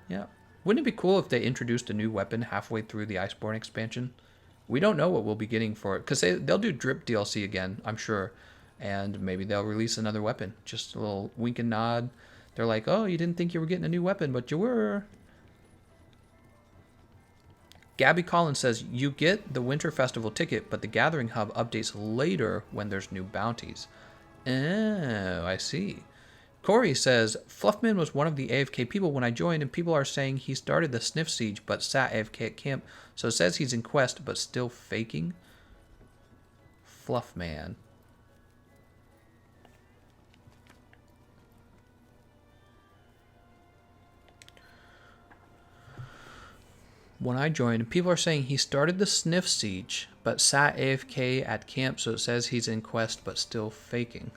Yeah. Wouldn't it be cool if they introduced a new weapon halfway through the Iceborne expansion? We don't know what we'll be getting for it, because they'll do Drip DLC again, I'm sure. And maybe they'll release another weapon. Just a little wink and nod. They're like, oh, you didn't think you were getting a new weapon, but you were. Gabby Collins says, you get the Winter Festival ticket, but the Gathering Hub updates later when there's new bounties. Oh, I see. Corey says, Fluffman was one of the AFK people when I joined, and people are saying he started the sniff siege but sat AFK at camp, so it says he's in quest but still faking. Fluffman. When I joined, people are saying he started the sniff siege but sat AFK at camp, so it says he's in quest but still faking.